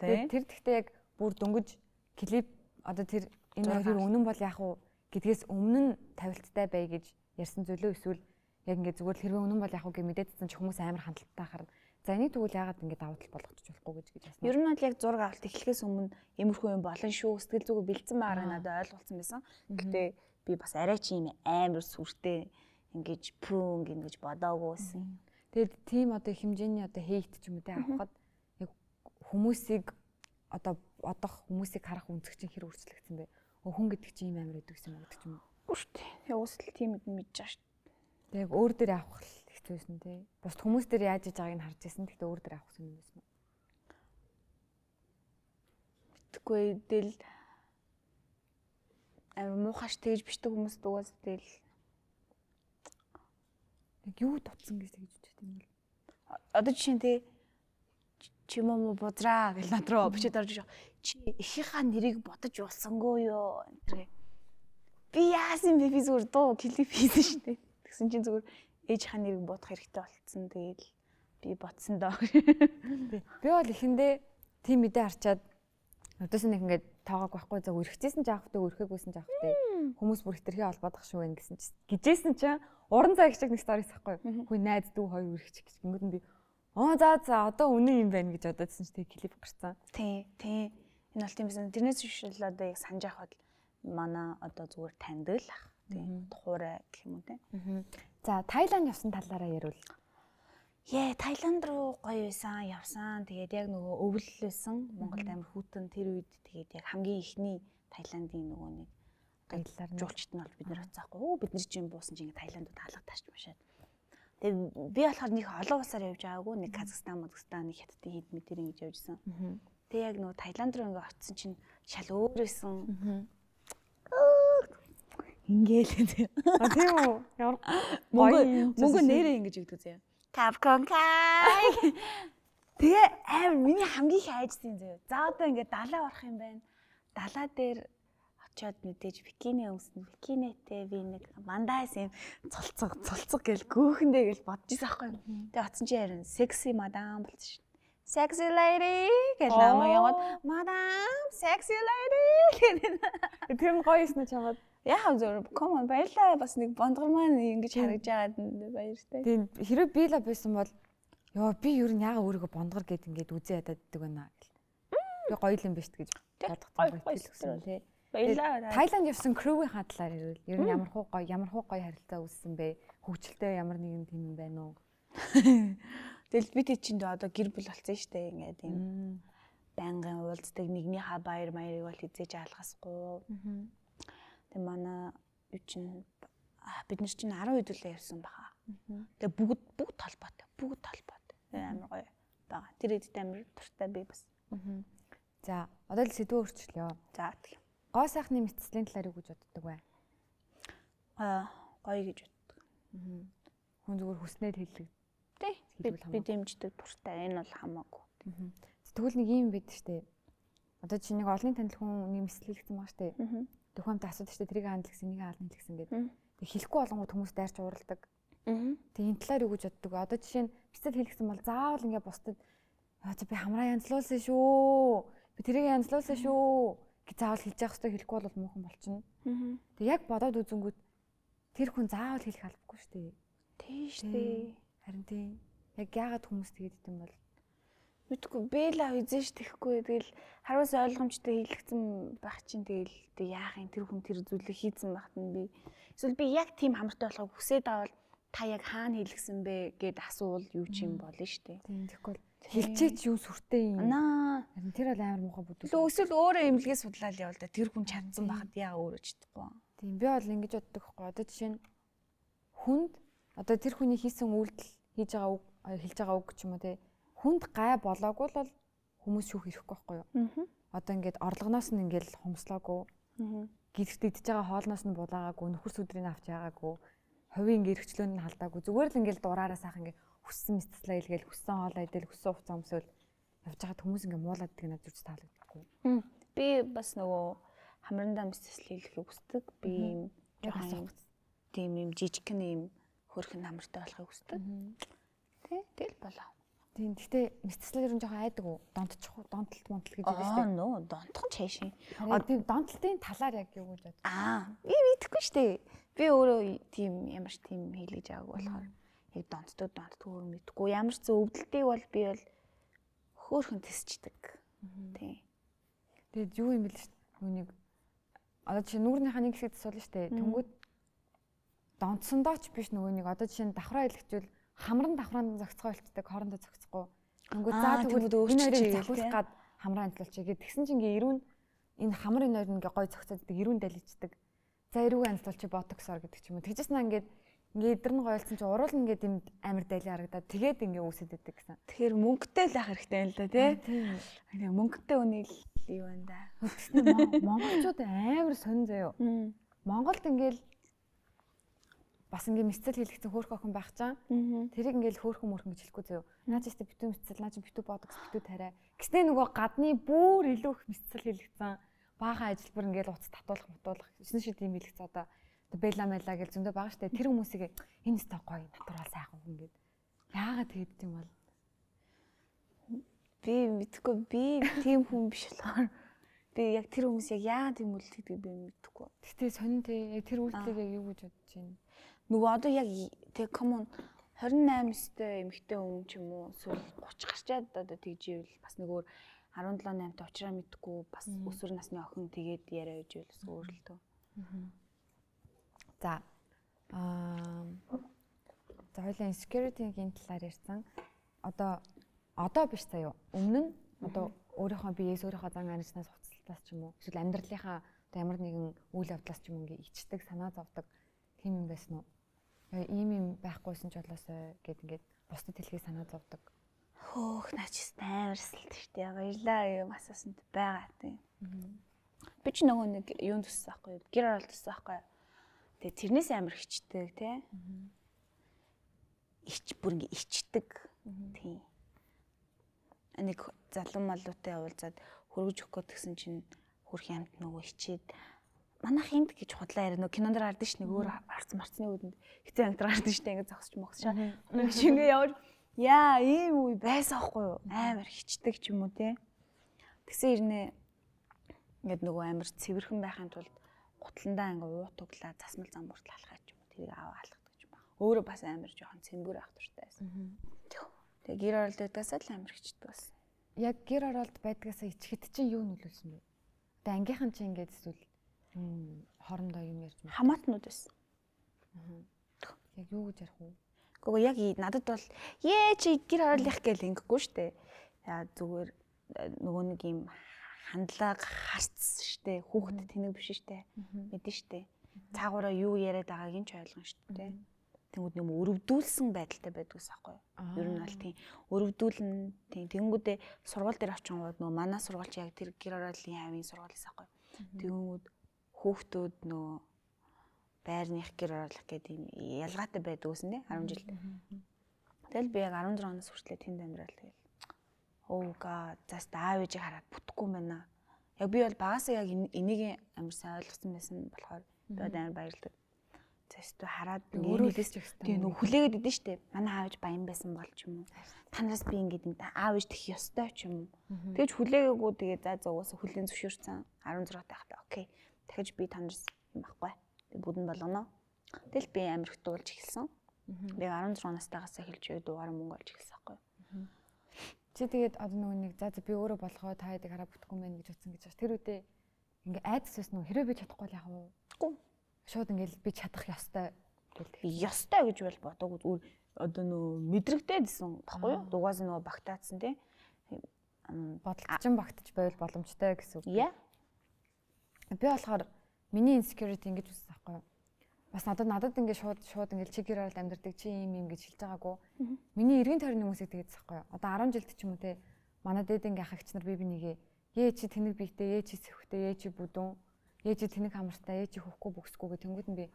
Тэгээд тэр тэгтээ яг бүр дөнгөж клип одоо тэр энэ хоёр үнэн бол яах вэ гэдгээс өмнө нь тавилттай бай гэж ярьсан зүйлөө эсвэл яг ингээд зүгээр хэрвээ үнэн бол яах вэ гэж мэдээдсэн ч хүмүүс амар хандлттай харна. За энийг тэгвэл яагаад ингээд давуу тал болгочих болохгүй гэж ясна. Ер нь бол яг зураг авалт эхлэхээс өмнө иймэрхүү юм болон шүү сэтгэл зүгөө бэлдсэн байгаа надад ойлголцсон байсан. Гэтэ би бас арай чи юм амар сүртэй ингэж пүүн ингэж бодоагүйсэн. Тэгээд тийм одоо хэмжээний одоо хейт ч юм уу те авахад яг хүмүүсийг одоо одох хүмүүсийг харах үнцэг чинь хэр өөрчлөгдсөн бэ? Хүн гэдэг чинь юм амар өгдөг юм гэдэг ч юм уу? Үгүй шүү дээ. Явуусл тийм мэдж байгаа шүү. Тэг яг өөр дээр авах хэцүү байсан те. Бусд хүмүүс дээр яаж иж байгааг нь харж ирсэн. Гэхдээ өөр дээр авах юм байсан уу? Мэдгүй дэл амар муухаш тэгж бичдэг хүмүүс дугаас тэгэл яг юу дутсан гэж тэгж үздэг юм бол. Одоо жишээ нь те чимоо бодраа гэл над руу бичиж орж чи ихийнхаа нэрийг бодож болсонгүй юу энэ. Би яасан бэ би зүгээр дуу клип хийсэн шүү дээ. Тэгсэн чинь зүгээр ээжийнхаа нэрийг бодох хэрэгтэй болцсон. Тэгээд би ботсон доо. Би бол эхэндээ тийм мэдээ харчаад өдөөс нэг ингээд тоогоог байхгүй за үргэжсэн ч аах вэ үргэхгүйсэн ч аах вэ хүмүүс бүр хитрхи олбоодах шүү вэ гэсэн чинь гижсэн чинь уран цаг шиг нэг сторис ахгүй хөө найз дүү хоёр үргэж гэж гингүүд нь би за одоо үнэн юм байна гэж бодоодсэн чинь тэг клип гарцсан. Тий. Энэ бол тийм байсан. Тэрнээс биш л одоо яг санаж авахад манай одоо зүгээр таньдаг л ах. Тий. Тухурай гэх юм уу те. За Таиланд явсан талаараа ярил. Таиланд руу гоё байсан, явсан. Тэгээд яг нөгөө өвөл байсан. Монголд амар хүүтэн тэр үед тэгээд яг хамгийн ихний Таиландын нөгөө нэг талаар жуулчт нь бол бид нар оцсаахгүй. Бид нар чинь буусан чинь Таиландд хаалга таарч машаад. Тэгээ би болохоор нэг олон улсаар явж байгаагүй нэг Казахстан, Мадагстан, нэг хятадын хэд мэтэр ингэж явжсэн. Тэгээ яг нөгөө Таиланд руу ингээ очисон чинь шал өөр байсан. Ингээл тийм үү? Ямар мөнгө нэрээ ингэж өгдөг заяа. Capcom Kai. Тэгээ амар миний хамгийн их айжсан заяа. За одоо ингээ далаа орох юм байна. Далаа дээр очиод мэдээж бикини өмснө. Бикинэтэй би нэг мандаас юм цолцог гэл гөөхөндөө гэл бодож ирсэн аахгүй. Тэгээ оцсон чи харин sexy madam болсон шин. Sexy lady гэл намайг яваад madam sexy lady гэх. Тэр гоё юм чамд. Яа зөв come on баярлаа бас нэг бондгор маань ингэж харагдж байгаад баяртай. Тийм хэрэг би л байсан бол ёо би юу н яага өөрийгөө бондгор гэд ингээд үзээ ядаад иддэг байна гэл. Би гоё юм биш гэж бодох юм тий. Баярлаа. Тайланд явсан crew-ийн хадлаар ирвэл ер нь ямар хуу гоё харилцаа үүссэн бэ? Хөгжилтэй ямар нэгэн тийм юм байна уу? Тэгэл бид чинь одоо гэр бүл болсон шүү дээ ингээд юм. Байнгын уулздаг нэгнийхээ баяр маярыг бол хизээж алгасгүй. Тэг манай юу чинь бид нар чинь 10 хэдүүлээ явсан баха. Тэг бүгд толботой. Амар гоё байгаа. Тэр эдтэй амар туртай би бас. За одоо л сэдвээ өөрчлөё. За тийм. Гоо сайхны мэдслийн талаар юу гэж боддог вэ? Гоё гэж боддог. Хүн зүгээр хүснээр хэлдэг. Тий. Би дэмждэг туртай. Энэ бол хамаагүй. Тэгвэл нэг юм бид штэ. Одоо чи нэг олонний танил хүн нэг мэдсэл хэлсэн байгаа штэ. Төхөмтэй асуудаг штэ. Тэрийг хаана хэлсэн, нэг хаана хэлсэн гэдэг. Тэг хэлэхгүй болгонгууд хүмүүс дайрч уралдаг. Тэг энэ талаар юу гэж боддог. Одоо жишээ нь мэдсэл хэлсэн бол заавал ингээ бусдад би хамраа янзлуулсан шүү. Би тэрийг янзлуулсан шүү. Гэж заавал хэлж явах хэрэгтэй хэлэхгүй бол муухан болчихно. Тэг яг бодоод үзэнгүүт тэр хүн заавал хэлэх албагүй шүү дээ. Тийш дээ. Харин тийм. Яг яагаад хүмүүс тэгээд идэм бол мэдгүй бэлаа үзэж тэхгүй. Тэгэл хараас ойлгомжтой хэлэгцэн байх чинь тэгэл тэг яахын тэр хүн тэр зүйлийг хийцэн байхад нь би эсвэл би яг тийм хамартай болохыг хүсээд авал та яг хаана хэлгсэн бэ гэд асуувал юу ч юм болно шүү дээ. Тийм тэгэхгүй хэлчээч юу сүртэй юм. Харин тэр бол амар муухай бүдүүл. Эсвэл өөрөө эмнэлгээ судлаад явал да тэр хүн чадсан байхад яа өөрөө чадахгүй. Тийм би бол ингэж боддог байхгүй. Одоо жишээ нь хүнд одоо тэр хүний хийсэн үйлдэл хийж байгаа үг хэлж байгаа үг ч юм уу те хүнд гай болоогүй бол хүмүүс шүүх ирэхгүй байхгүй юу. Одоо ингээд орлогоноос нь ингээд хомслоогүй. Гэрэгт идж байгаа хоолноос нь булаагаагүй, нөхөр сүдрийг авч байгаагүй, хувийн гэрэгчлөөнд нь халдаагүй. Зүгээр л ингээд дураараа сайхан ингээд хүссэн мэдслээ илгээл хүссэн хоолоо идэл хүссэн хувцас өмсөөл явж байгаа хүмүүс ингээд муулаад идэх надад зүрх таалагдахгүй. Би бас нөгөө хамрандаа мэдсэл хийлэхийг хүсдэг. Би юм жоохон тийм юм жижигхэн юм хөрхэн хамартай болохыг хүсдэг. Тэгэл болоо. Тийм. Гэхдээ мэдслээр нь жоохон айдаг уу? Донтолт гэж байдаг шүү дээ. Нөө, донтхон чайшин. Тийм донтолтын талаар яг юу гэж бод. Би мэдэхгүй шүү дээ. Би өөрөө тийм ямар ч тийм хийлгэж аваагүй болохоор яг донтдгүй мэдэхгүй. Ямар ч зөв өвдөлтийг бол би бол хөөхөн тесчдэг. Тийм. Тэгээд юу юм бэл шүү дээ. Нүг одоо жишээ нүүрнийхаа нэг хэсэгт суулна шүү дээ. Тэнгүүд донтсондооч биш нөгөө нэг одоо жишээ нь давхраа илгэжүүл хамран давхраанд зогцгоо болчдаг хоорондоо зогцохгүй. Тэнгүүд за тэгвэл энэ хоёрыг залхуулах гад хамраа анзлуулчих гээд тэгсэн чинь ингээ ирүүн энэ хамар энэ хоёр ингээ гой зогцооддаг ирүүн далиждаг. За эрүүг анзлуулчих ботоксоор гэдэг ч юм уу. Тэгжсэн ингээд эдэр нь гойлцсон чинь уруул нь ингээд юм амар дали харагдаад тэгээд ингээ үүсэт байдаг гэсэн. Тэгэхээр мөнгөтэй л ах хэрэгтэй юм л да тий. Тийм. Мөнгөтэй үнийг юу байна да. Монголчууд амар сонь заяо. Монголд ингээл бас ингээ мэдсэл хэлэгцэн хөөх охин байх чам. Тэрийг ингээл хөөхөн мөрхөн гэж хэлэхгүй заяо. Наа чи битүү мэдсэл, наа чи битүү ботокс, битүү тариа. Гэснээ нөгөө гадны бүр илүү их мэдсэл хэлэгцэн баахан ажилбар ингээл уц татуулах шинэ шид юм хэлэгц одоо бэла мела гэж зөндөө байгаа штэ. Тэр хүмүүсийг энэ сте гоё натурал сайхан хүн гээд яагаад тэгээд юм бол би мэдгүй би тийм хүн биш болохоор би яг тэр хүмүүс яг яагаад тийм үйлдэл хийдэг би мэдэхгүй. Гэтэ сонин те яг тэр үйлдэлийг яг юу гэж бодож байна. Нөгөө одоо яг тэг common 28 өстэй эмэгтэй хүн ч юм уу эсвэл 30 гарчаад одоо тэгж ивэл бас нөгөө 17-8-т уучраа мэдгүй бас өсвөр насны охин тэгээд яриа гэж байл бас өөр л төө. За хоёлаа insecurity-гийн талаар ярьсан. Одоо биш заяо. Өмнө нь одоо өөрийнхөө биеэс өөрийнхөө зан ариснаас хуцалтаас ч юм уу эсвэл амьдралынхаа одоо ямар нэгэн үйл явдлаас ч юм ингээ ичдэг, санаа зовдөг тийм юм байсан уу? ийм байхгүйсэн ч болоосоо гэд ингээд бусдад хэлхий санаа зовдөг. Хөөх наач амарсалт шүү дээ. Баярлаа юм асуусанд байгаа тийм. Би ч нөгөө нэг юунд төссөн байхгүй юу? Гэр оролт төссөн байхгүй юу? Тэгээ тэрнээс амар хичдэг тий. Бүр ингээ ичдэг. Тийм. Нэг залуу малуутай уулзаад хөргөж өгөх гэсэн чинь хөрх ямт нөгөө хичээд манайх энд гэж худлаа ярина. Кинонд гардаг ш нэг өөр арц марцны үдэнд хэцүү ангид гардаг штэ ингээ зогсож могсшаа. Нэг шингээ явж яа ийм үе байсан ахгүй юу? Амар хичдэг ч юм уу тий. Тэгсэн ирнэ ингээд нөгөө амар цэвэрхэн байхын тулд гутландаа ингээ уут углаа засмал зам бүртэл алхаач юм уу тэрийг аваа алхдаг ч юм ба. Өөрөө бас амар жоохон цэмбэр ах туртай байсан. Тэгээ гэр оролт байдгаасаа л амар хичдэг байсан. Яг гэр оролт байдгаасаа ичгэд чинь юу нөлөөлсөн бэ? Тэгээ ангийнхан чинь ингээд эсвэл хоорондоо юм ярьж байна. Хамаатнууд байсан. Яг юу гэж ярих вэ? Гэхдээ яг надад бол чи гэр оролцох гэл ингэхгүй штэ. Яа зүгээр нөгөө нэг юм хандлага харц штэ. Хүүхэд тэнэг биш штэ. Мэдэн штэ. Цаагаараа юу яриад байгааг нь ч ойлгоно штэ. Тэнгүүд нэм өрөвдүүлсэн байдалтай байдгүйс аахгүй юу? Ер нь бол тийм өрөвдүүлнэ тийм тэнгүүдээ сургууль дээр очингууд нөгөө манай сургуульч яг тэр гэр орооллын хавийн сургуулиас аахгүй юу? Тэнгүүд хүүхдүүд нөгөө байрных гэр ороолох гэдэг юм ялгаатай байдгүйсэн тий 10 жил. Тэгэл би яг 16 оноос хүртэл тэнд амьдрал тэгэл. Oh god, заст аав ээжийг хараад бүтэхгүй юм байна. Яг би бол багасаа яг энийг амар сайн ойлгосон байсан болохоор би амар баярлагдав. Зэстүү хараад өөрөө хэлж өгсөн. Тийм нөх хүлээгээд идэв штэ. Манай аав ээж баян байсан бол ч юм уу. Танараас би ингэдэг аав ээж тэх ёстой ч юм уу. Тэгэж хүлээгээгүй тэгээ за угаасаа хүлээн зөвшөөрсөн 16 тахтаа окей. Дахиж би танараас юм байхгүй. Тэг бүдэн болгоно. Тэгэл би амар их дуулж эхэлсэн. Би 16 настайгаас эхэлж дуугаар мөнгө олж эхэлсэн байхгүй. Чи тэгээд одоо нөгөө нэг за би өөрөө болгоо та хэдийг хараа бүтэхгүй мэн гэж утсан гэж байна. Тэр үедээ ингээ айдас байсан уу? Хэрвээ би чадахгүй л яах вэ? Үгүй. Шууд ингээл би чадах ёстой гэлдэг. Ёстой гэж бол бодоогүй зүгээр одоо нөгөө мэдрэгдээдсэн баггүй юу? Дугаас нөгөө багтаацсан тий. Бодлогочин багтаж байвал боломжтой гэсэн үг. Яа. Би болохоор миний insecurity ингэж үссэн байхгүй юу? Бас надад ингээд шууд ингээд чи гэр оролт амьдардаг чи юм гэж хэлж байгаагүй. Миний эргэн тойрны хүмүүсийг тэгээдсэн байхгүй юу? Одоо 10 жилд ч юм уу те манай дээдингийн ах эгч нар би нэгээ ээ чи тэнэг биетэй, ээ чи сэвхтэй, ээ чи бүдүүн, ээ чи тэнэг хамартай, ээ чи хөхгүй бөхсгүй гэх тэнгууд нь би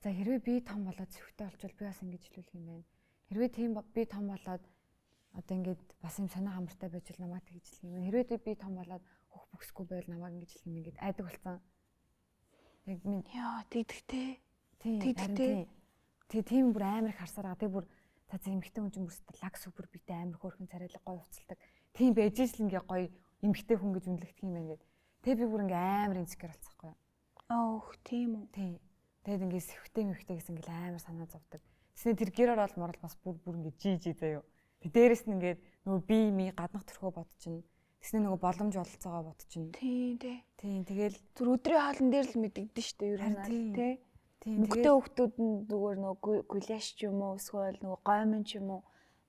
за хэрвээ би том болоод сэвхтэй болчвол би бас ингэж хэлүүлэх юм байна. Хэрвээ тийм би том болоод одоо ингээд бас юм сонио хамартай байж л намайг тэгж хэлэх юм байна. Хэрвээ би том болоод хөх бөхсгүй байвал намайг ингэж хэлэх юм ингээд айдаг болсон. Яг минь яа тэгдэгтэй. Тэгдэгтэй. Тийм бүр амар их харсаар байгаа. Тэг бүр за эмхтэй хүн чинь бүр лаг супер битэй амар хөөрхөн царайлаг гоё уцалдаг. Тийм байж л ингээ гоё эмхтэй хүн гэж үнэлэгдэх юм байна гэд. Тэг би бүр ингээ амар инсекер болцсохгүй юу. Оох тийм үү. Тийм. Тэгэд ингээ сэвхтэй мэхтэй гэсэн ингээ амар санаа зовдөг. Тэсний тэр гэр орол морол бас бүр ингээ жижиг заяа. Тэг дээрэс нь ингээ нөгөө би ми гаднах төрхөө бодчихно. Тэсний нөгөө боломж ололцоогоо бодчихно. Тийм. Тэгэл зүр өдрийн хоолн дээр л мэдэгдэн штэ ер нь тий. Мөнгөтэй хүүхдүүд нь зүгээр нөгөө гуляш ч юм уу эсвэл нөгөө гоймон ч юм уу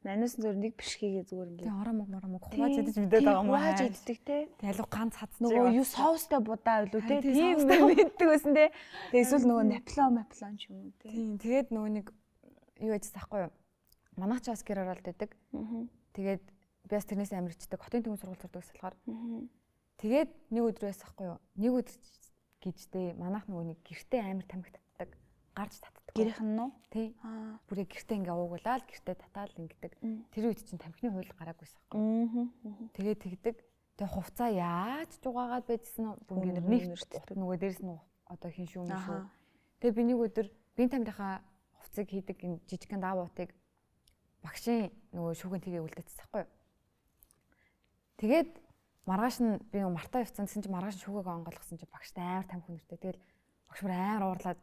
манаас зөв нэг бишхийгээ зүгээр ингээ ороо мог хувааж идэж мэдээд байгаа юм уу хувааж иддэг тий. Ялуу ганц хад нөгөө юу соустай будаа билүү тий. Тийм мэддэг байсан тий. Тэгээ эсвэл нөгөө наполеон ч юм уу тий. Тийм тэгээд нөгөө нэг юу яжсан ахгүй юу. Манайх ч бас гэр оролт байдаг. Тэгээд би бас тэрнээс амар ичдэг. Хотын төвийн сургууль сурдаг гэсэн болохоор. Тэгээд нэг өдрөөс ахгүй юу. Нэг өдөр гэжтэй манайх нөгөө нэг гэртээ амар тамхи татдаг. Гарч татдаг. Гэрийнх нь нөө? Тий. Бүрээ гэртээ ингээ уугуулаад гэртээ татаал ингэдэг. Тэр үед чинь тамхины хууль гараагүйсэн ахгүй. Тэгээд тэгдэг. Тэгээ хувцаа яаж жугаагаад байжсэн бүгд нэг нөгөө дээрс нь одоо хин шүү мөн шүү. Тэгээ би нэг өдөр биеийн тамирынхаа хувцыг хийдэг энэ жижигхэн даавуудыг багшийн нөгөө шүүгэн тгээ үлдээчихсэн хгүй. Тэгээд маргааш нь би мартаа явцсан гэсэн чинь маргааш шүүгээг онгойлгосон чинь багштай амар тамхи нэртэй. Тэгэл багш бүр амар уурлаад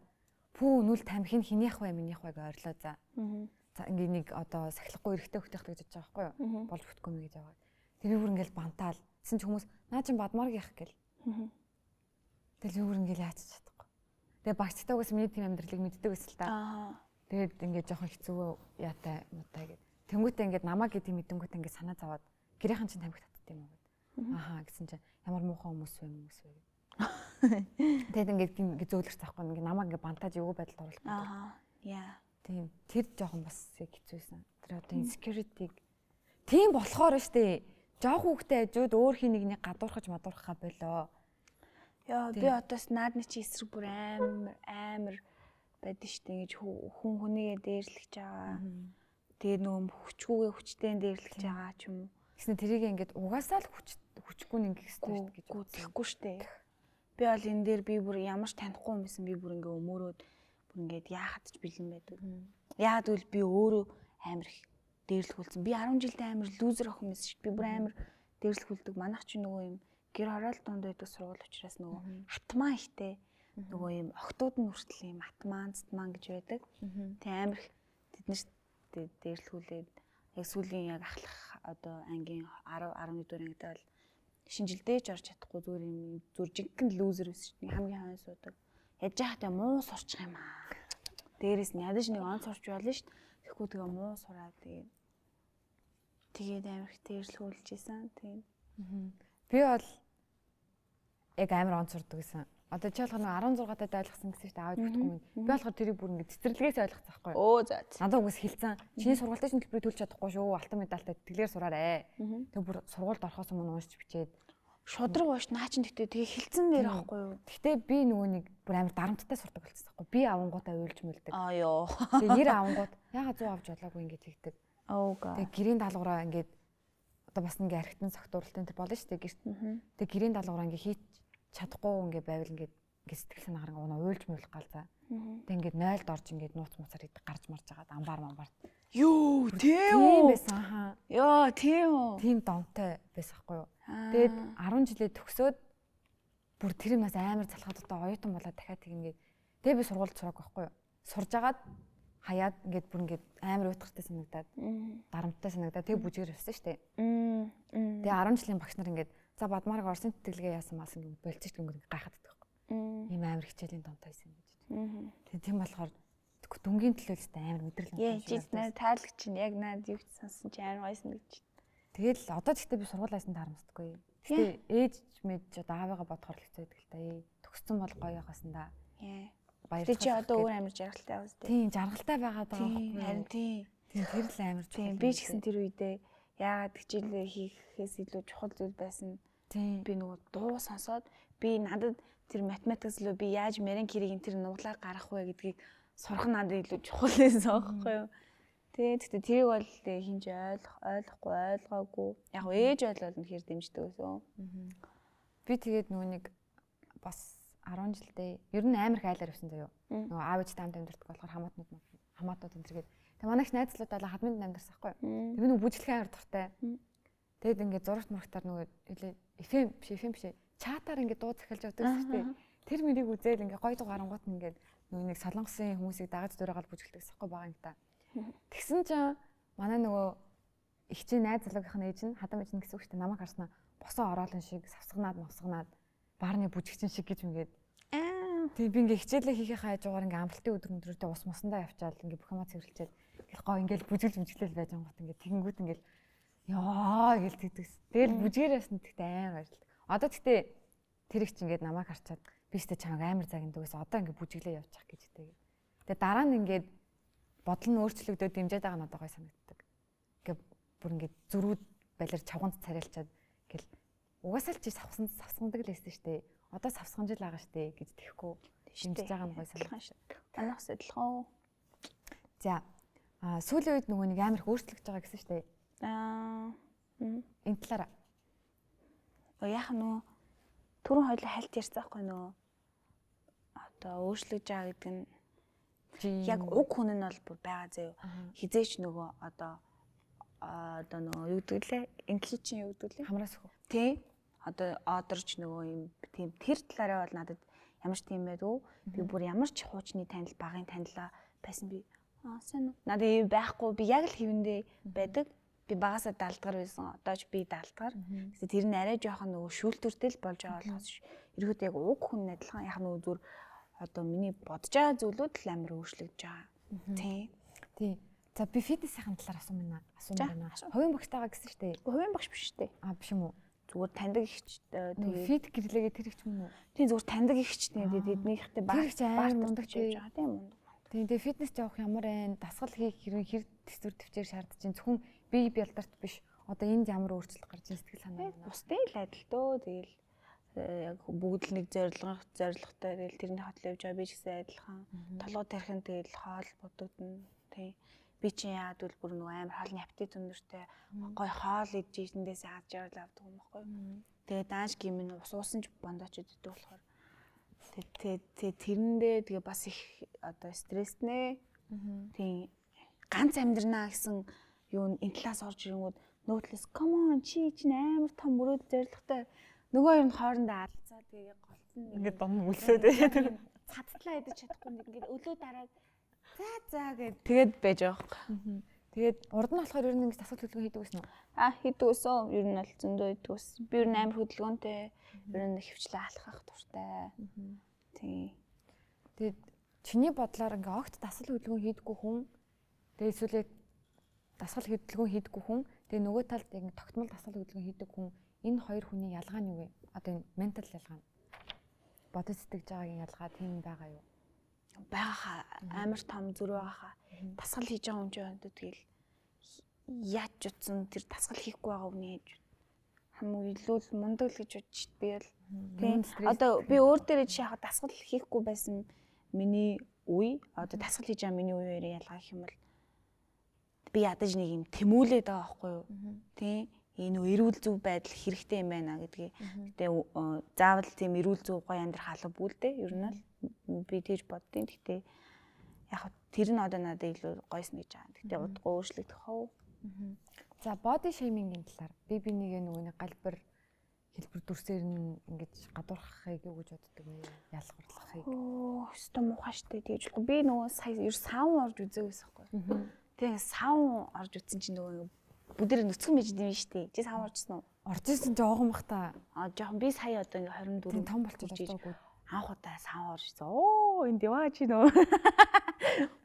пүү нүл тамхин хинийх вэ минийх вэ гэж ойрлоо за. За ингээ нэг одоо сахилахгүй эрэхтэй хөхтэй гэж бодож байгаа байхгүй юу? Болж бүтгүй мэй гэж яваад. Тэр би бүр ингээл бантаал. Тэсэн чи хүмүүс наа чин бадмаар гэх гэл. Тэгэл би бүр ингээл яач чадахгүй. Тэгээ багцтай угаас миний тийм амьдралыг мэддэг байсан л та. Тэгээд ингээ жоохон хэцүү яатай муутай гэд. Тэнгүүтээ ингээд намаа гэдэг мэдэнгүүтээ ингээ санаа зовоод гэрийнхэн чин тамхи татдаг юм уу гэд. Ахаа гэсэн чинь ямар муухай хүмүүс вэ гэд. Тэгээд ингээд зөөлөрч таахгүй ингээ намаа ингээ бантааж өвөө байдалд оруулах. Яа. Тийм. Тэр жоохон бас яг хэцүүсэн. Тэр одоо insecurity-г тийм болохоор штэ. Жоох хүүхдээ хажууд өөр хий нэгнийг гадуурхаж мадуурхаа болоо. Яа би одоос наадны чи эсрэг бүр амар байдаг штэ. Ингэж хүн хүнийгээ дээрлэж байгаа. Тэгээ нөгөө хүчгүйгээ хүчтэй дээрлэж байгаа ч юм уу. Гэснэ тэрийг ингээд угаасаа л хүчгүй нэг хэвчтэй гэж үтгэхгүй штэ. Би бол энэ дээр би бүр ямар ч танихгүй юм байсан би бүр ингээ өмөрөөд бүр ингээд яахад ч бэлэн байдаг. Яагаад гэвэл би өөрөө амар их дээрлэхүүлсэн. Би 10 жилдээ амар лузер охин байсан шүү дээ. Би бүр амар дээрлэхүүлдэг. Манайх ч нөгөө юм гэр хороол донд байдаг сургууль учраас нөгөө хатмаа ихтэй нөгөө юм охтууд нь хүртэл юм хатмаа цтмаа гэж байдаг. Тэг амар их тэднэрт дээрлэхүүлээд яг сүүлийн яг ахлах одоо ангийн 10 11 дугаар ангидаа бол шинжилдэж орж чадахгүй зүгээр юм зүр жинхэнэ лузер байсан шүү дээ. Хамгийн хойно суудаг. Яж яхад муу сурчих юм аа. Дээрээс нь ядаж нэг он сурч болно шүү дээ. Тэгэхгүй тэгээ муу сураад тэгээд амар их дээрлэхүүлж исэн. Тэгээд би бол яг амар он сурдаг гэсэн. Одоо чи болохоор 16 таад ойлгосон гэсэн шүү дээ. Аавч бүтэхгүй юм. Би болохоор тэрийг бүр ингэ цэцэрлэгээс ойлгосон байхгүй юу? Өө за. Надад үгүйс хэлсэн. Чиний сургалтын чинь төлбөрийг төлж чадахгүй шүү. Алтан медальтай тэтгэлгээр сураарэ. Тэг бүр сургуульд орохоос өмнө уншиж бичээд шудраг боош наа чин тэгтээ тэгээ хилцэн дээр байхгүй юу? Гэхдээ би нөгөө нэг бүр амар дарамттай сурдаг болчихсон байхгүй юу? Би авангуудаа уйлж мөлдөг. Аа ёо. Тэгээ 90 авангууд ягаад 100 авч болоогүй ингэж тэгдэг. Өөга. Тэгээ гэрийн даалгавраа ингээд одоо бас ингээ архитектурын согтуурлалтын тэр болно шүү дээ гэрт. Тэгээ гэрийн даалгавраа ингээ хийж чадахгүй ингээ байвал ингээ сэтгэл санаагаар ингээ уйлж мөлөх гал за. Тэг ингээд 0-д орж ингээд нууц муцаар идэх гарч марж байгаа амбар мамбар. Юу тийм байсан хаа. Йоо тийм үү. Тийм домтой байсан хгүй юу. Тэгээд 10 жилээ төгсөөд бүр тэр юмнаас амар залхаад одоо оюутан болоод дахиад тэгээд тэгээ би сургуульд сураагүй байхгүй юу. Сурж агаад хаяад ингээд бүр ингээд амар уйтгартай санагдаад дарамттай санагдаад тэгээ бүжгээр явсан шүү дээ. Тэгээ 10 жилийн багш нар ингээд за бадмарыг орсын тэтгэлгээ яасан маас ингээд болцож ингээд гайхаад байдаг байхгүй. Ийм амар хичээлийн домтой байсан гэж. Тэгээ тийм болохоор дүнгийн төлөөлөлтөй амар мэдрэл юм. Яа чи таалагч чинь яг наад юу гэж сонсон чи амар гойсон гэж. Тэгэл одоо ч гэхдээ би сургуулиасаа тарамсдаггүй. Гэтэ ээж мэд ч одоо аавыгаа бодохоор л хэцүү байдаг л та. Төгссөн бол гоё яхасан да. Баярлалаа. Чи одоо өөр амар жаргалтай байгаа үстэй. Тийм жаргалтай байгаад байгаа байхгүй. Харин тийм. Тийм тэр л амар чухал. Би ч гэсэн тэр үедээ яагаад хичээлээ хийхээс илүү чухал зүйл байсан. Тийм. Би нөгөө дуу сонсоод би надад тэр математикс лөө би яаж мэрэн кирийн тэр нуглаа гарах вэ гэдгийг сурах надад илүү чухал байсан байхгүй юу. Тэгтээ тэрийг бол хинж ойлгохгүй ойлгоогүй. Яг ээж бол үнэхээр дэмждэг байсан. Би тэгээд нөгөө нэг бас 10 жилдээ ер нь амар их айлаар явсан заяо. Нөгөө аав ээжтэй хамт амьдардаг болохоор хамаатнууд энэ төргээд. Тэгээ манайх найзлууд бол хадманд амьдарсан байхгүй юу. Тэгээ нөгөө бүжиглэх амар дуртай. Тэгээд ингээд зурагт мурагтаар нөгөө FM биш чатаар ингээд дуу захиалж явдаг шүү дээ. Тэр мөрийг үзээл ингээд гоё дуу гарангуут нь ингээд нөгөө нэг солонгосын хүмүүсийг дагаж дөрөөгөл бүжгэлдэг байхгүй байгаа юм та. Тэгсэн чинь манай нөгөө их чинь найз залуугийнх нь ээж нь хадам ээж нь гэсэн үг шүү дээ. Намайг харснаа босоо ороолын шиг савсгнаад баарны бүжигчин шиг гэж ингээд тэг би ингээ хичээлээ хийхээ хайжгаар ингээ амралтын өдрөндөртөө ус мусандаа явчаал ингээ бүх юмаа цэвэрлжээд ингээл гоо ингээл бүжиглэл байж ангууд ингээ тэгэнгүүт ингээл яа гээл тэгдэгс. Тэгэл бүжгээрээс нь тэгтээ амар баярлалаа. Одоо тэгтээ тэр их ч ингээд намайг харчаад би ч чамайг амар загнадаг гэсэн одоо ингээ бүжиглээ явчих гэж тэгээд. Тэгээ дараа нь ингээд бодол нь өөрчлөгдөөд дэмжиж байгаа надад гой санагддаг. Ингээ бүр ингээ зөрүүд балер чавганд царайлчаад ингээл угаасаа л чи савсгандаг л байсан шүү дээ. Одоо савсганж л байгаа шүү дээ гэж тэхгүй дэмжиж байгаа нь гой санагдсан шүү. Манайхс адилхан. За сүүлийн үед нөгөө нэг амар их өөрчлөгдөж байгаа гэсэн шүү дээ. Энэ талаараа. Яг нөө түрүүн хоёлоо хальт ярьсан байхгүй нөө. Одоо өөрчлөгдөж байгаа гэдэг нь яг уг хүн нь бол бүр байгаа заяо. Хизээч нөгөө одоо нөгөө юу гэдэг лээ? Инглиш чинь юу гэдэг лээ? Хамраас хөө. Тий. Одоо одорч нөгөө юм тийм тэр талаараа бол надад ямар ч тийм байдгүй. Би бүр ямар ч хуучны танил багын танилаа байсан би. Сайн уу. Надад юм байхгүй. Би яг л хэвэндээ байдаг. Би багасаа даалдгар байсан. Одоо ч би даалдгар. Гэхдээ тэр нь арай жоохон нөгөө шүүлтүртэй л болж байгаа болохоос ерөөд яг уг хүн адилхан яг нөгөө зүр одоо миний бодож байгаа зүйлүүд л амар өөрчлөгдөж байгаа. Тий. Тий. За би фитнесийн талаар асуумна. Хувийн багштайгаа гэсэн шүү дээ. Хувийн багш биш шүү дээ. Биш юм уу? Зүгээр таньдаг ихч тэгээд фит гэрлээгээ тэр их юм уу? Тийм зүгээр таньдаг ихчтэй тэднийхтэй баг мундаг явж байгаа тийм мундаг. Тэгээ фитнес явах ямар вэ? Дасгал хийх хэр төсвөр төвчээр шаардж чинь зөвхөн бие бэлдарт биш. Одоо энд ямар өөрчлөлт гарч ирсэн сэтгэл санаа байна. Бусдын л адил дөө. Тэгэл яг бүгд л нэг зорилготой. Тэгэл тэрний хотлоо явж байгаа би ч гэсэн адилхан. Толгой тархин тэгэл хоол бодогдно. Тий. Би чинь яад бол бүр нөгөө амар хоолны аппетит өндөртэй гой хоол идэж ирэндээс хааж яваад авдаг юм баггүй. Тэгээ даанч гимн уусан ч бондоочод идэв болохоор тэгээ тэрэндээ тэгээ бас их одоо стресснэ. Тийм ганц амьдрнаа гэсэн юу энэ талаас орж ирэнгүүт нөөдлөөс come on чи чинь амар том мөрөөдөл зоригтой нөгөө хоёр нь хоорондоо алцаа тэгээ голтон ингээд дом үлсээ тэгээ цадтлаа идэж чадахгүй ингээд өлөө дараад за гэд тэгээд байж байгаа юм. Тэгээд урд нь болохоор ер нь ингэж дасгал хөдөлгөөн хийдэг гэсэн үү? Хийдэг гэсэн. Ер нь бол зөндөө хийдэг гэсэн. Би ер нь амар хөдөлгөөнтэй. Ер нь хөвчлээ алхах дуртай. Тий. Тэгээд чиний бодлоор ингээ огт дасгал хөдөлгөөн хийдэггүй хүн тэгээд эсвэл дасгал хөдөлгөөн хийдэггүй хүн тэгээд нөгөө талд яг тогтмол дасгал хөдөлгөөн хийдэг хүн энэ хоёр хүний ялгаа нь юу вэ? Одоо энэ ментал ялгаа нь. Бодож сэтгэж байгаагийн ялгаа тийм байгаа юу? Бага амар том зүрх байгаа. Дасгал хийж байгаа хүн чинь тэгэл яаж утсан тэр дасгал хийхгүй байгаа үний хамгийн илүү л мундаг л гэж бодчих би бол тийм одоо би өөр дээрээ жишээ хаа дасгал хийхгүй байсан миний үе одоо дасгал хийж байгаа миний үе хоёрын ялгаа гэх юм бол би ядаж нэг юм тэмүүлээд байгаа байхгүй юу тийм энэ эрүүл зөв байдал хэрэгтэй юм байна гэдгийг гэтээ заавал тийм эрүүл зөв гоё амьдрах алба бүлдээ ер нь л би тэгж боддیں۔ Гэтээ яг тэр нь одоо надад илүү гойсно гэж байгаа. Гэтээ удахгүй өөрчлөгдөх хөө. За body shaming-ийн талаар би нэг нөгөө галбар хэлбэр дүрсээр нь ингэж гадуурхахыг юу гэж боддог вэ? Ялгарлахыг. Өстө муухай штэ тэгж болохгүй. Би нөгөө сая ер савн орж үзээг байсаахгүй. Тэгээ савн орж үзсэн чинь нөгөө бүдэр нүцгэн байж дим штэ. Чи савн оржсэн уу? Орж ирсэн жоохон бах та. Жоохон би сая одоо ингээ 24 тийм том болчихж байгаа. Анх удаа савн орж ирсэн. Энд яваа чи нөө.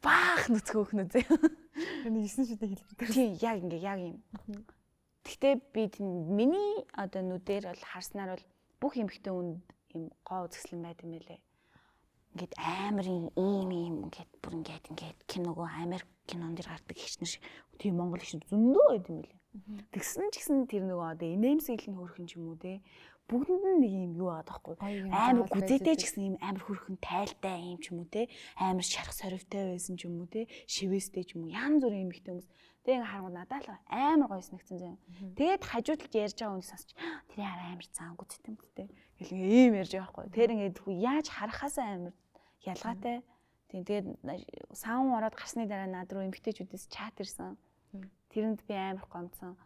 Баах нүцгөөхнө зэ. Энэ 9 шидэ хэлбэр. Тийм яг юм. Гэхдээ би миний одоо нүдээр бол харснаар бол бүх эмэгтэй хүнд юм гоо үзэсгэлэн байт юм байлээ. Ингээд амар ийм ингээд бүр ингээд киногоо Америк кинонд дэр гардаг хичнээн шиг тийм монгол хичнээн зөндөө байт юм байлээ. Тэгсэн ч гэсэн тэр нөгөө одоо инээмсэглэл нь хөрхөн ч юм уу те бүгдэнд нь нэг юм юу байгаа байхгүй амар гүзээтэй ч гэсэн юм амар хөрхөн тайлтай юм ч юм уу те амар шарах соривтой байсан ч юм уу те шивэстэй ч юм уу янз бүрийн эмэгтэй хүмүүс тэг ингээ харангуй надад л амар гоё санагдсан зэн. Тэгээд хажуудалж ярьж байгаа хүнээс сонсч тэрийн хараа амар цаан гүзээтэй юм те гэл ийм ярьж байгаа байхгүй тэр ингээ яаж харахаасаа амар ялгаатай. Тэгээд савн ороод гарсны дараа над руу эмэгтэйчүүдээс чат ирсэн. Тэрэнд би амар гомцсон.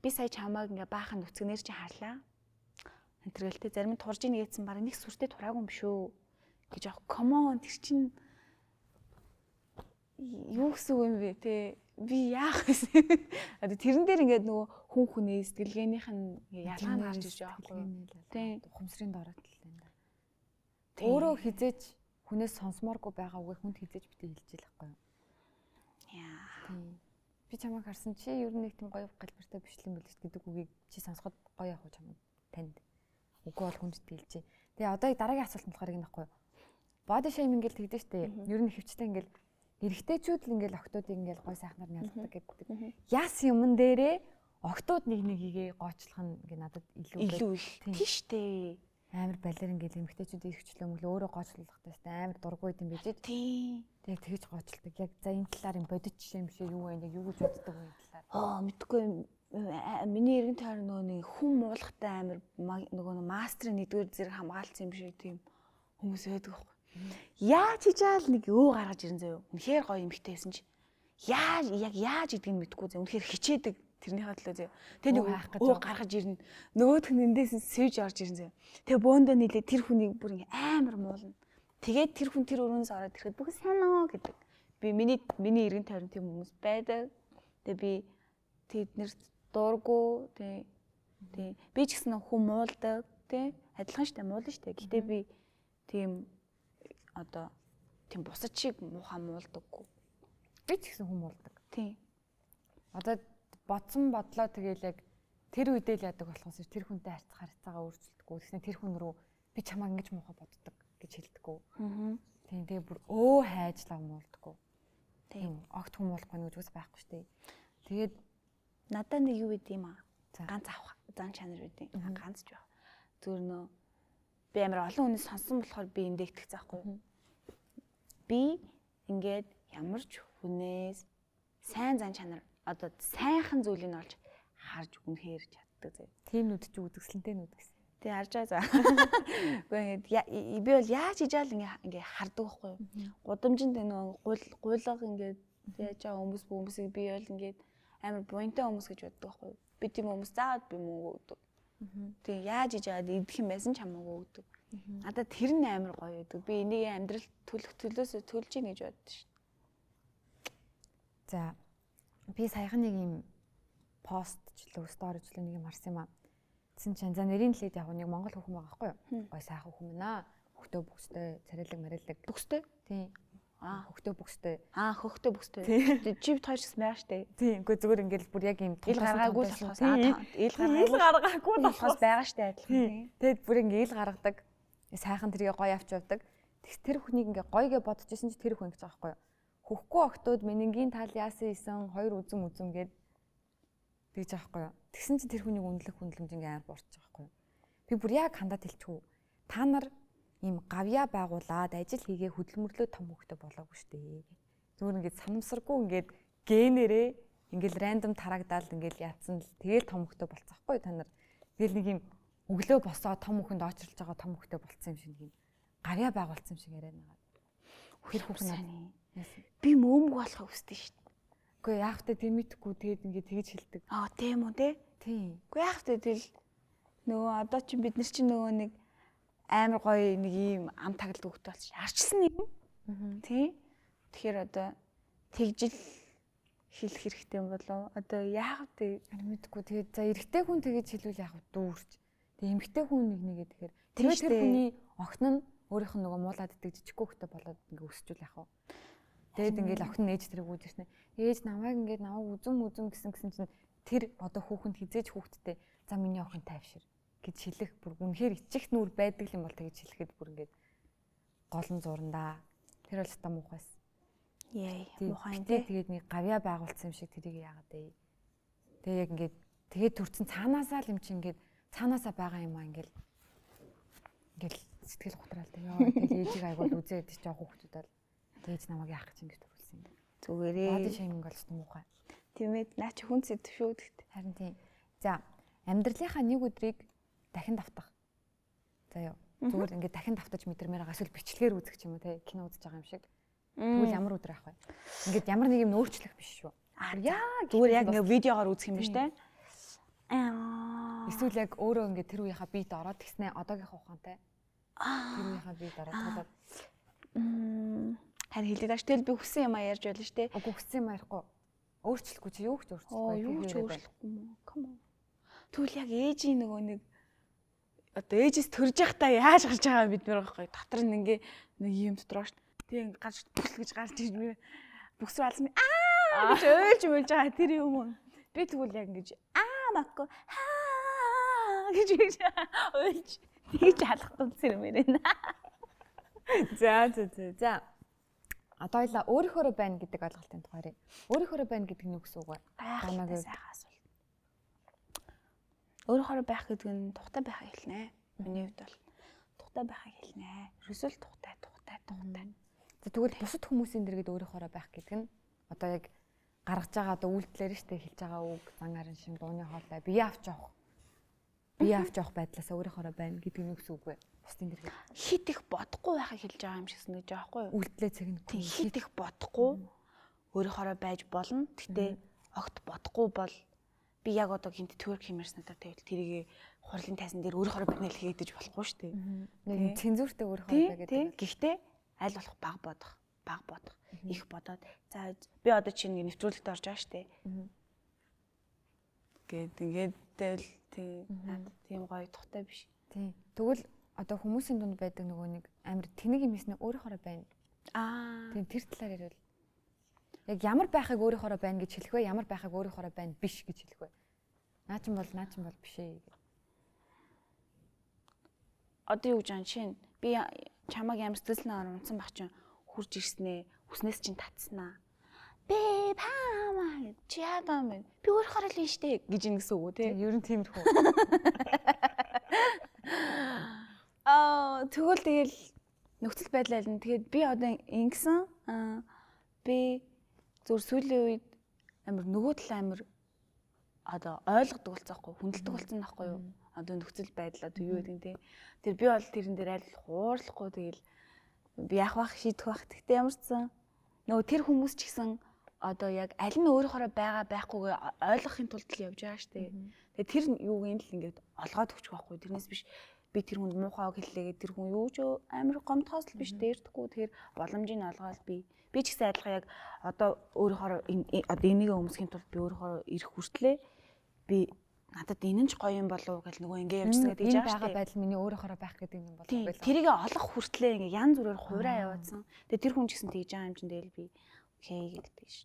Би сая чамааг ингээ баахан нүцгнэр чи харлаа. Энтергэлтэй зарим нь турж ийн гэсэн баг нэг сүртэй тураагүй юм шүү гэж аах. Come on тэр чин юу гэсэн юм бэ те би яах вэ? Одоо тэрэн дээр ингээд нөгөө хүн хүний сэтгэлгээнийх нь ялгаа нь гарч ирж байгаа байхгүй. Тийм ухамсарын дороод л байна. Өөрөө хизээж хүнээс сонсмооргүй байгаа үгээ хүнд хизээж битээ хэлж ийл байхгүй юу? Яа. Би чамайг харсан чи ер нь нэг тийм гоё галбартай биш юм билж гэдэг үгийг чи сонсоход гоё явах чамд танд. Үгүй бол хүнд хэлжээ. Тэгээ одоо дараагийн асуулт нь болохоор энэ байхгүй юу? Body shaming гэл тэгдэж штэ. Ер нь хөвчтэй ингээл эрэгтэйчүүд л ингээл октоодыг ингээл гой сайхнаар нялдаг гэдэг. Яс юмн дээрээ октоод нэг нэгийг гоочлох нь ингээ надад илүү их тийштэй. Амар балерин гэл эмэгтэйчүүд ирхчлээ мөлөө өөрөө гоочлуулахтай амар дургүй юм bijж. Тийм. Тэгээ тэгж гоочилдаг. Яг за энэ талаар юм бодит жишээ юм шиг юу вэ? Яг юу гэж боддог вэ талаар? Мэдгүй миний эргэн тойр нөгөө нэг хүн муулахтай амар нөгөө мастрын нэгдүгээр зэрэг хамгаалсан юм шиг тийм хүмүүс байдаг байхгүй. Яаж хийжаал нэг өө гаргаж ирэн заяа. Үнэхээр гоё эмэгтэй байсан чи. Яаж гэдгийг мэдгүй заяа. Үнэхээр хичээдэг тэрнийхээ төлөө заяа. Тэгээ нэг өө гаргаж ирнэ. Нөгөөх нь эндээс сэвж орж ирэн заяа. Тэгээ бөөндөө нийлээ тэр хүнийг бүр ингээ амар муулна. Тэгээд тэр хүн тэр өрөөс ороод ирэхэд бүх санаа гэдэг. Би миний эргэн тойрон тийм хүмүүс байдаг. Тэгээ би тэднэрт дургу тий. Би ч гэсэн хүн муулдаг тий. Адилхан штэ муулна штэ. Гэтэ би тийм одоо тийм бусад шиг муухай муулдаггүй. Би ч гэсэн хүн муулдаг. Тий. Одоо бодсон бодлоо тэгээл яг тэр үедээ л яадаг болохоос тэр хүнтэй харьцаагаа өөрчлөлтгүй. Тэгснэ тэр хүн рүү би чамаа ингэж муухай боддог гэж хэлдэггүй. Тийм тэгээ бүр хайжлаа муулдаггүй. Тийм огт хүмүүлэхгүй нэг үгс байхгүй шүү дээ. Тэгээд надад нэг юу гэдэг юм аа. Ганц авах зан чанар гэдэг. Ганц ч байх. Зүгээр нөө би амар олон хүнээс сонсон болохоор би эндэгдэх заахгүй. Би ингээд ямар ч хүнээс сайн зан чанар одоо сайхан зүйлийг олж харж үнэхээр чаддаг зэ. Тийм нүд чи үзэсгэлэнтэй нүд гэсэн. Тэг харж байгаа. Гэхдээ ингээд би бол яаж хийж аал ингээ хардаг байхгүй юу? Гудамжинд нөгөө гуйлга ингээд яаж байгаа хүмүүсийг би бол ингээд амар буянтай хүмүүс гэж боддог байхгүй юу? Би тийм хүмүүс заавал би мөнгө өгдөг. Тэг яаж хийж аваад идэх юм байсан ч хамаагүй өгдөг. Надад тэр нь амар гоё өгдөг. Би энийг амьдрал төлөөсөө төлж ийн гэж боддоо шин. За би саяхан нэг юм постчлөө сторичлөө нэг юм харсан юм аа. Тэсэн чинь за нэрийн талээд яг нэг монгол хүүхэн байгаа байхгүй юу? Гой сайхан хүүхэн мэнаа. Хөхтөө бүхстэй, царайлаг марилаг. Бүхстэй? Тийм. Хөхтөө бүхстэй. Хөхтөө бүхстэй. Жив хоёр ч байгаа штэ. Тийм. Үгүй зүгээр ингээл бүр яг юм ил гаргаагүй л болохоос ил гаргаагүй л болохоос байгаа штэ адилхан. Тэгэд бүр ингээ ил гаргадаг. Сайхан тэрийг гоё авч явдаг. Тэр хүнийг ингээ гойгээ бодож исэн чи тэр хүн гэж байгаа байхгүй юу? Хөхгүй октод менингийн тал яасан исэн хоёр үзм гээд тэгж байгаа байхгүй юу? Тэгсэн чи тэр хүнийг үнэлэх хүнлэмж ингээ амар буурч байгаа байхгүй юу? Би бүр яг хандаад хэлчихв. Та нар ийм гавья байгуулад ажил хийгээ хөдөлмөрлөө том хөвгтэй болоогүй шүү дээ. Зүгээр ингээд санамсаргүй ингээд генерээ ингээд рандом тарагдаал ингээд яатсан л тэгэл том хөвгтэй болцсоохгүй та нар. Тэгэл нэг юм өглөө босоо том хөвгөнд очрлж байгаа том хөвгтэй болцсон юм шиг нэг юм гавья байгуулсан юм шиг яриад байгаа. Тэр хөвгнээ би мөөмг болохыг хүсдэг шүү дээ. Үгүй яах вэ тэмэтгэхгүй тэгээд ингээд тэгж хэлдэг. Тийм үү те? Тийм. Үгүй яах вэ тэгэл нөгөө одоо чи бид нар чи нөгөө нэг амар гоё нэг юм ам таглад өгдөг болчих. Арчсан юм. Тий. Тэгэхээр одоо тэгжил хэлэх хэрэгтэй юм болов. Одоо яах вэ? Мэдгүй. Тэгээд за эрэгтэй хүн тэгж хэлвэл яах вэ? Дүүрч. Тэг эмэгтэй хүн нэгээ тэгэхээр тэр хүний охин нь өөрийнх нь нөгөө муулаад идэх жижиггүй хөтө болоод ингээ өсчүүл яах вэ? Тэгэд ингээл охин нь ээж тэрэг үүдэрснэ. Ээж намайг ингээд намайг үзэн гэсэн чинь тэр одоо хүүхэнд хизээж хүүхдтэй за миний охин тайвшир гэж хэлэх бүр үнэхээр ичих нүур байдаг юм бол тэгж хэлэхэд бүр ингээд гол нь зурандаа. Тэр бол та муухайс. Яй, муухай юм тий. Тэгээд нэг гавья байгуулсан юм шиг тэрийг яагаад ээ. Тэгээ яг ингээд тэгээд төрцөн цаанаасаа л юм чи ингээд цаанаасаа байгаа юм аа ингээд сэтгэл гутраал тий. Яа тэгээд ээжийг айгуул үзээд ч жоох хүүхдүүд бол ээж намайг яах гэж ингэж төрүүлсэн юм. Зүгээрээ. Бод шейминг бол ч муухай. Тийм ээ, наа чи хүн зэт шүү гэхдээ. Харин тийм. За, амьдралынхаа нэг өдрийг дахин давтах. За ёо. Зүгээр ингээд дахин давтаж мэдэрмээр байгаа эсвэл бичлэгээр үзэх юм уу те кино үзэж байгаа юм шиг. Тэгвэл ямар өдөр авах вэ? Ингээд ямар нэг юм нөөцлөх биш шүү. Яа зүгээр яг ингээд видеогоор үзэх юм биш те. Эсвэл яг өөрөө ингээд тэр үеийнхаа бит ороод тэгснэ одоогийнхаа ухаантай. Тэр үеийнхаа бит ороод тоглоод. Харин хэлээд аж тэл би хүссэн юм а ярьж байлаа шүү те. Үгүй хүссэн юм ярихгүй. Өөрчлөхгүй чи юу ч өөрчлөхгүй. Юу ч өөрчлөхгүй юм. Come on. Тэгвэл яг ээжийн нөгөө нэг одоо ээжээс төрж явахдаа яаж гарч байгаа бид нар байхгүй. Дотор нь ингээ нэг юм дотроо ш. Тэг гарч бүсэл гэж гарч ирж би бүс рүү алсан. Гэж ойлж мөлж байгаа тэр юм. Би тэгвэл яг ингэж махгүй гэж ойлж тэгж халахгүй зэрмээр байна. За. Одоо ఇలా өөрийнхөө байна гэдэг ойлголтын тухай. Өөрийнхөө байна гэдэг нь юу гэсэн үг вэ? Гайхалтай сайхан асуулт. Өөрийнхөө байх гэдэг нь тухтай байхаа хэлнэ. Миний хувьд бол тухтай байхаа хэлнэ. Ерөөсөө тухтай. За тэгвэл бусад хүмүүсийн дэргэд өөрийнхөө байх гэдэг нь одоо яг гаргаж байгаа одоо үйлдэлээр штэ хэлж байгаа үг, зан арын шин, дууны хоолой бие авч явах байдлаасаа өөрийнхөө байна гэдэг нь юу гэсэн үг вэ? Бусдын дэргэд хит их бодохгүй байхаа хэлж байгаа юм шиг санагдаж байгаа байхгүй юу? Үйлдэлээ цэгнэхгүй. Хит их бодохгүй өөрийнхөө байж болно. Гэтэ огт бодохгүй бол би яг одоо гинт тwerk хиймэрс надад тэгвэл тэрийг хурлын тайзан дээр өөрийнхөө байна л хийдэж болохгүй шүү дээ. Нэг цензуртэй өөрийнхөө бай гэдэг. Гэхдээ аль болох баг бодох. Их бодоод за би одоо чинь нэвтрүүлэгт орж байгаа шүү дээ. Ингээд тийм гоё тухтай биш. Тийм. Тэгвэл одоо хүмүүсийн дунд байдаг нөгөө нэг амар тэнэг юм хийснэ өөрийнхөө байна. Тийм тэр талаар ярил. Яг ямар байхыг өөрийнхөө байна гэж хэлэх вэ? Ямар байхыг өөрийнхөө байна биш гэж хэлэх вэ? Наа чин бол биш ээ. Одоо юу гэж чинь би чамаг ямар сэтгэлнээр унтсан баг чинь хурж ирснээ. Хүснээс чинь татснаа. Би паамаа чи яадан бэ? Би өөрөөр л штэ гэж ингэсэн үг тий. Ер нь тиймэрхүү. Тэгвэл тэгэл нөхцөл байдлаа л тэгээд би одоо ингэсэн би зөв сүүлийн үед амар нөгөө тал амар одоо ойлгодог болцоохгүй хүндэлдэг болсон байхгүй юу? Одоо нөхцөл байдлаа тэг юу гэдэг тий. Тэр би бол тэрэн дээр аль хуурлахгүй тэгэл би яах бах шийдэх бах. Гэхдээ ямар ч сан нөгөө тэр хүмүүс ч гэсэн одоо яг аль нь өөрөөрөө байгаа байхгүйгээ ойлгохын тулд л явж байгаа штэ. Тэгээ тэр юуг нь л ингээд олгоод өгчих байхгүй. Тэрнээс биш би тэр хүнд муухай хэллээгээ тэр хүн юу ч амар гомдхоос л биш дээрдэхгүй. Тэгэхээр боломжийг олгоод би ч гэсэн адилхан яг одоо өөрөөрөө одоо энийг өмсөхийн тулд би өөрөөрөө ирэх хүртлээ би надад энэ ч гоё юм болов уу гэж нөгөө ингэ явжсагаа тэгж байгаа штэ. Энэ байдал миний өөрөөрөө байх гэдэг юм болов уу? Тэрийг олох хүртлээ ингээ янз бүрээр хуурай яваадсан. Тэгээ тэр хүн ч гэсэн тэгж байгаа юм чинь тэгэл би окей гэдэг ш.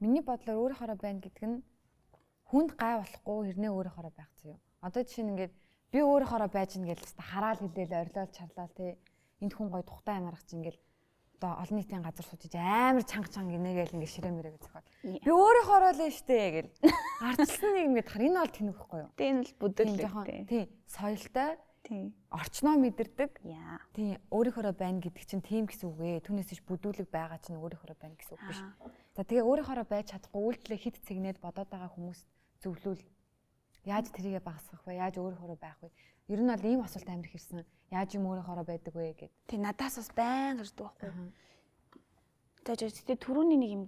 Миний бодлоор өөрөөрөө байна гэдэг нь хүнд гай болохгүй хэрнээ өөрөөрөө байх зөө. Одоо жишээ нь ингээд би өөрөөрөө байж гэн гэж хараал хэлээл орилол чарлал тий. Энд хүн гоё тухтай амарах чинь ингээл одоо олон нийтийн газар суучиж амар чанга гинэгээл ингээд ширэмэрэг зөхөд. Би өөрөөрөө л штэ гэл. Ардчилсан нэг ингээд хар энэ бол тэнэхгүй юу? Тэ энэ л бүдэл тий. Соёлтой тий. Орчноо мэдэрдэг. Тий. Өөрөөрөө байна гэдэг чинь тийм гэсэн үг ээ. Түүнээс иш бүдүүлэг байгаа чинь өөрөөрөө байна гэсэн үг биш. За тэгээ өөрөөрөө байж чадахгүй үйлдэлээ хит цэгнээд бодоод байгаа хүмүүс зөвлөвл яаж тэрийгэ багасгах вэ? Яаж өөрөөрөө байх вэ? Ер нь бол ийм асуулт амар их ирсэн. Яаж юм өөрөөрөө байдаг вэ гэд. Тэг надаас бас байн гардаг байхгүй. Тэгээ түрүүний нэг юм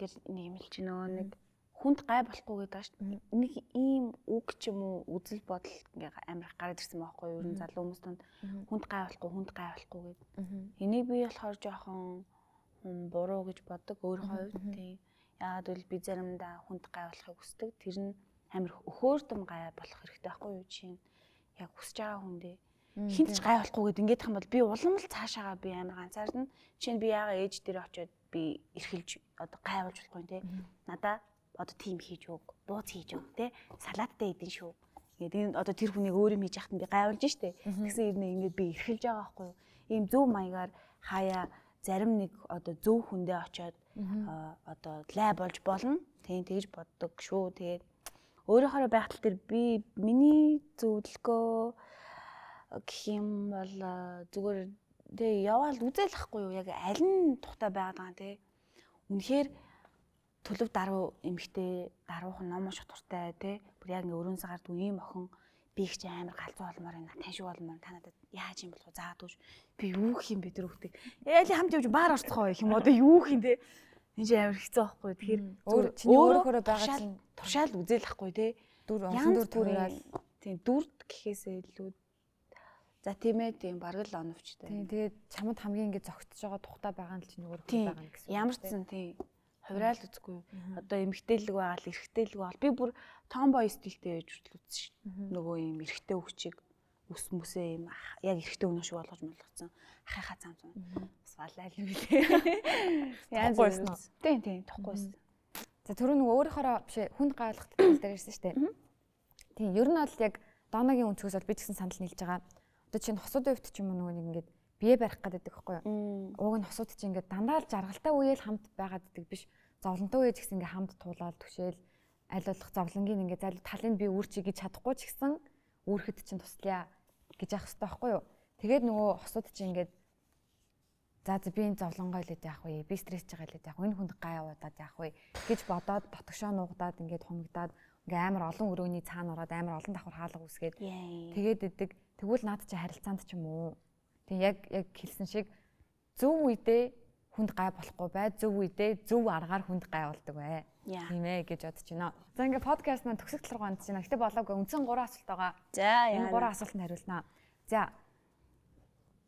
хэлж нөө нэг хүнд гай болохгүй гэдэг шүү дээ. Нэг ийм үг ч юм уу үзэл бодол ингээ амар их гараад ирсэн байхгүй юу? Ер нь залуу хүмүүс донд хүнд гай болохгүй гэдэг. Энийг би болохоор жоохон буруу гэж боддог өөрийнхөө хувьд тийм. Яагаад гэвэл би заримдаа хүнд гай болохыг хүсдэг. Тэр нь амар өхөөрдөм гай болох хэрэгтэй байхгүй юу? Жишээ нь яг хүсэж байгаа хүндээ хинт ч гай болохгүй гэдэг ингээд юм бол би улам л цаашаага би амар ганцаардна. Жишээ нь би яага ээж дээр очиод би эрхэлж одоо гай болж болохгүй юм те. Надаа одоо тийм хийж өг, бууз хийж өг те. Салааттай идэн шүү. Ингээд одоо тэр хүнийг өөр юм хийж яхад би гай болж штэ. Тэгсэн ирнэ ингээд би эрхэлж байгаа байхгүй юу? Ийм зөв маягаар хаяа зарим нэг одоо зөв хүндээ очиод одоо лай болж болно. Тэгж боддог шүү. Тэгээд өөрөөрөө байх тал дээр би миний зөвлөгөө гэх юм бол зүгээр тэгээ яваал үзээлэхгүй юу? Яг аль нь тухтай байгаад байгаа те. Үнэхээр төлөв даруй эмхтэй даруухан ном унших туртай те. Бүр яг ингээ өрөөс гардаг ийм охин би их ч амар галзуу болмоор байна. Таньшгүй болмоор та надад яаж юм болох вэ? Заадууш би юу гэх юм бэ тэр хүүхдээ. Яали хамт явж баар орцох байх юм одоо юу гэх юм те. Энд чинь амар хэцүү байхгүй. Тэгэхээр чиний өөрөөрөө байгаа чинь туршаал үзээлэхгүй те. Дүр онцон дүр туурал тийм дүрд гэхээсээ илүү за тийм ээ тийм бараг л оновчтой. Тийм тэгээд чамд хамгийн ингэ зөгтөж байгаа тухтай байгаа нь л чинь өөрөөрөө байгаа нь гэсэн. Ямар ч зэн тийм хувраал үзгүй. Одоо эмгтээлэг байгаа л эрэгтэйлэг байгаа. Би бүр томбой стилтэй байж хүртэл үзсэн шин. Нөгөө юм эрэгтэй хөвчийг ус мүсээ юм яг эрэгтэй өнөө шиг болгож молгоцсон. Ахыхаа цам цам. Бас валаа л юм билээ. Яа зүгсэн. Тийм тухгүй. За түрүү нөгөө өөрөөрөө биш хүнд гайлах тал дээр ирсэн шүү дээ. Тийм ер нь бол яг дооногийн өнцгөөс бол би ч гэсэн санал нийлж байгаа. Одоо чинь хосуудын хувьд ч юм уу нөгөө нэг ингээд бие барих гэдэг байхгүй юу? Уг нь хосууд чинь ингээд дандаа л жаргалтай үеэл хамт байгаад идэг биш. Зовлонтой үеж гэсэн ингээд хамт туулаад түшээл аль болох зовлонгийн ингээд зайл талыг би үүрчий гэж чадахгүй ч гэсэн үүрэхэд чинь туслая гэж яах хэрэгтэй байхгүй юу? Тэгээд нөгөө хосууд чинь ингээд за би энэ зовлонгой л яах вэ? Би стрессж байгаа л яах вэ? Энэ хүнд гай явуудаад яах вэ? гэж бодоод дотгошоо нуугдаад ингээд хумигдаад ингээ амар олон өрөөний цаана ороод амар олон давхар хаалга үсгээд тэгээд идэг. Тэгвэл наад чи харилцаанд ч юм уу. Тэг яг хэлсэн шиг зөв үедээ хүнд гай болохгүй бай. Зөв үедээ зөв аргаар хүнд гай болдог бай. Тийм ээ гэж бодож байна. За ингээ подкаст маань төгсөх талруу ганц байна. Гэтэ болоогүй үндсэн 3 асуулт байгаа. За энэ 3 асуултанд хариулнаа. За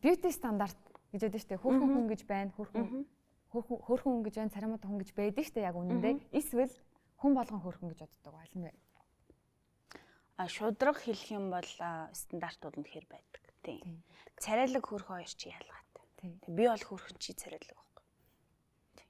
beauty стандарт гэж байдаг шүү дээ. Хөөрхөн хүн гэж байна. Хөөрхөн хүн гэж байна. Царамтай хүн гэж байдаг шүү дээ. Яг үнэндээ эсвэл хүн болгон хөөрхөн гэж боддог аль нь вэ? Шудраг хэлэх юм бол стандартууд нь хэр байдаг. Тийм. Царайлаг хөөрхөн хоёр чи ялгаатай. Тийм. Би бол хөөрхөн чи царайлаг байхгүй. Тийм.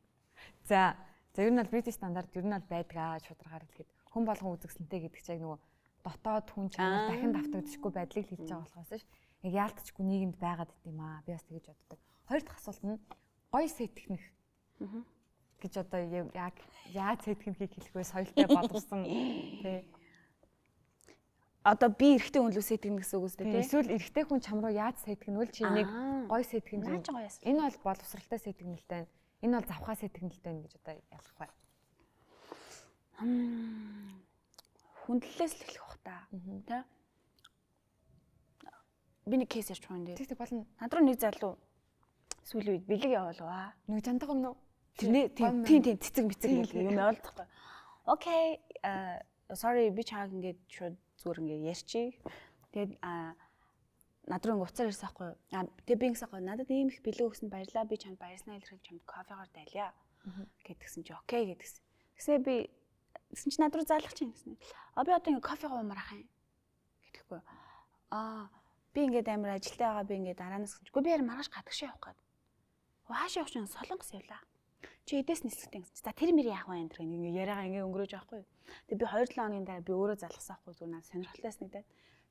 За ер нь бол beauty стандарт ер нь бол байдгаа шударгаар хэлэхэд хүн болгон үзэсгэлэнтэй гэдэг чинь нөгөө дотоод хүн чанар дахин давтагдчихгүй байдлыг хэлж байгаа болохоос ш. яг яалтчгүй нийгэмд байгаад идэм аа. Би бас тэгэж боддог. Хоёр дахь асуулт нь гоё сэтгэнэх. Гэж одоо яг яаж сэтгэнхийг хэлэх вэ? Соёлтой боловсон тий. Одоо би эрэгтэй хүн лөө сэтгэнэ гэсэн үг үстэй тий. Эсвэл эрэгтэй хүн чам руу яаж сэтгэнвэл чи нэг гоё сэтгэнэ. Энэ бол боловсралтай сэтгэнэлтэй. Энэ бол завхаа сэтгэнэлтэй гэж одоо ялах бай. Хүндлэлээс л эхлэх бах та. Тэ? Би нэг кейс ярьж байгаа юм дээ. Тэг болно. Над руу нэг залуу сүүлийн үед бэлэг явуулваа. Нэг жантаг юм уу? Тийм цэцэг мцэг юм явуулдахгүй. Окей, sorry би чааг ингээд шууд зүгээр ингээд ярьчих. Тэгээд над руу ингээд уцаар ирсэн байхгүй юу? Тэгээд би ингэсэн байхгүй надад ийм их бэлэг өгсөнд баярлаа. Би чамд баярснаа илэрхийлж чамд кофегаар дайлаа. Гэдгсэн чи окей гэдгсэн. Тэгснэ би чи над руу заалах чинь гэсэн. Би одоо ингээд кофе гоомаар ах юм. Гэтэхгүй. Би ингээд амар ажилтаа байгаа би ингээд дараанаас гэхгүй би яар маргааш гадагш явах гээд. Хаашаа явах чинь Солонгос явлаа. Чи эдээс нисэлтэн гэсэн. За тэр мэр яах вэ энэ ингээ яриагаа ингээ өнгөрөөж байхгүй. Тэгээ би 2-7 хоногийн дараа би өөрөө залгасан байхгүй зүгээр надад сонирхолтой нэгдээд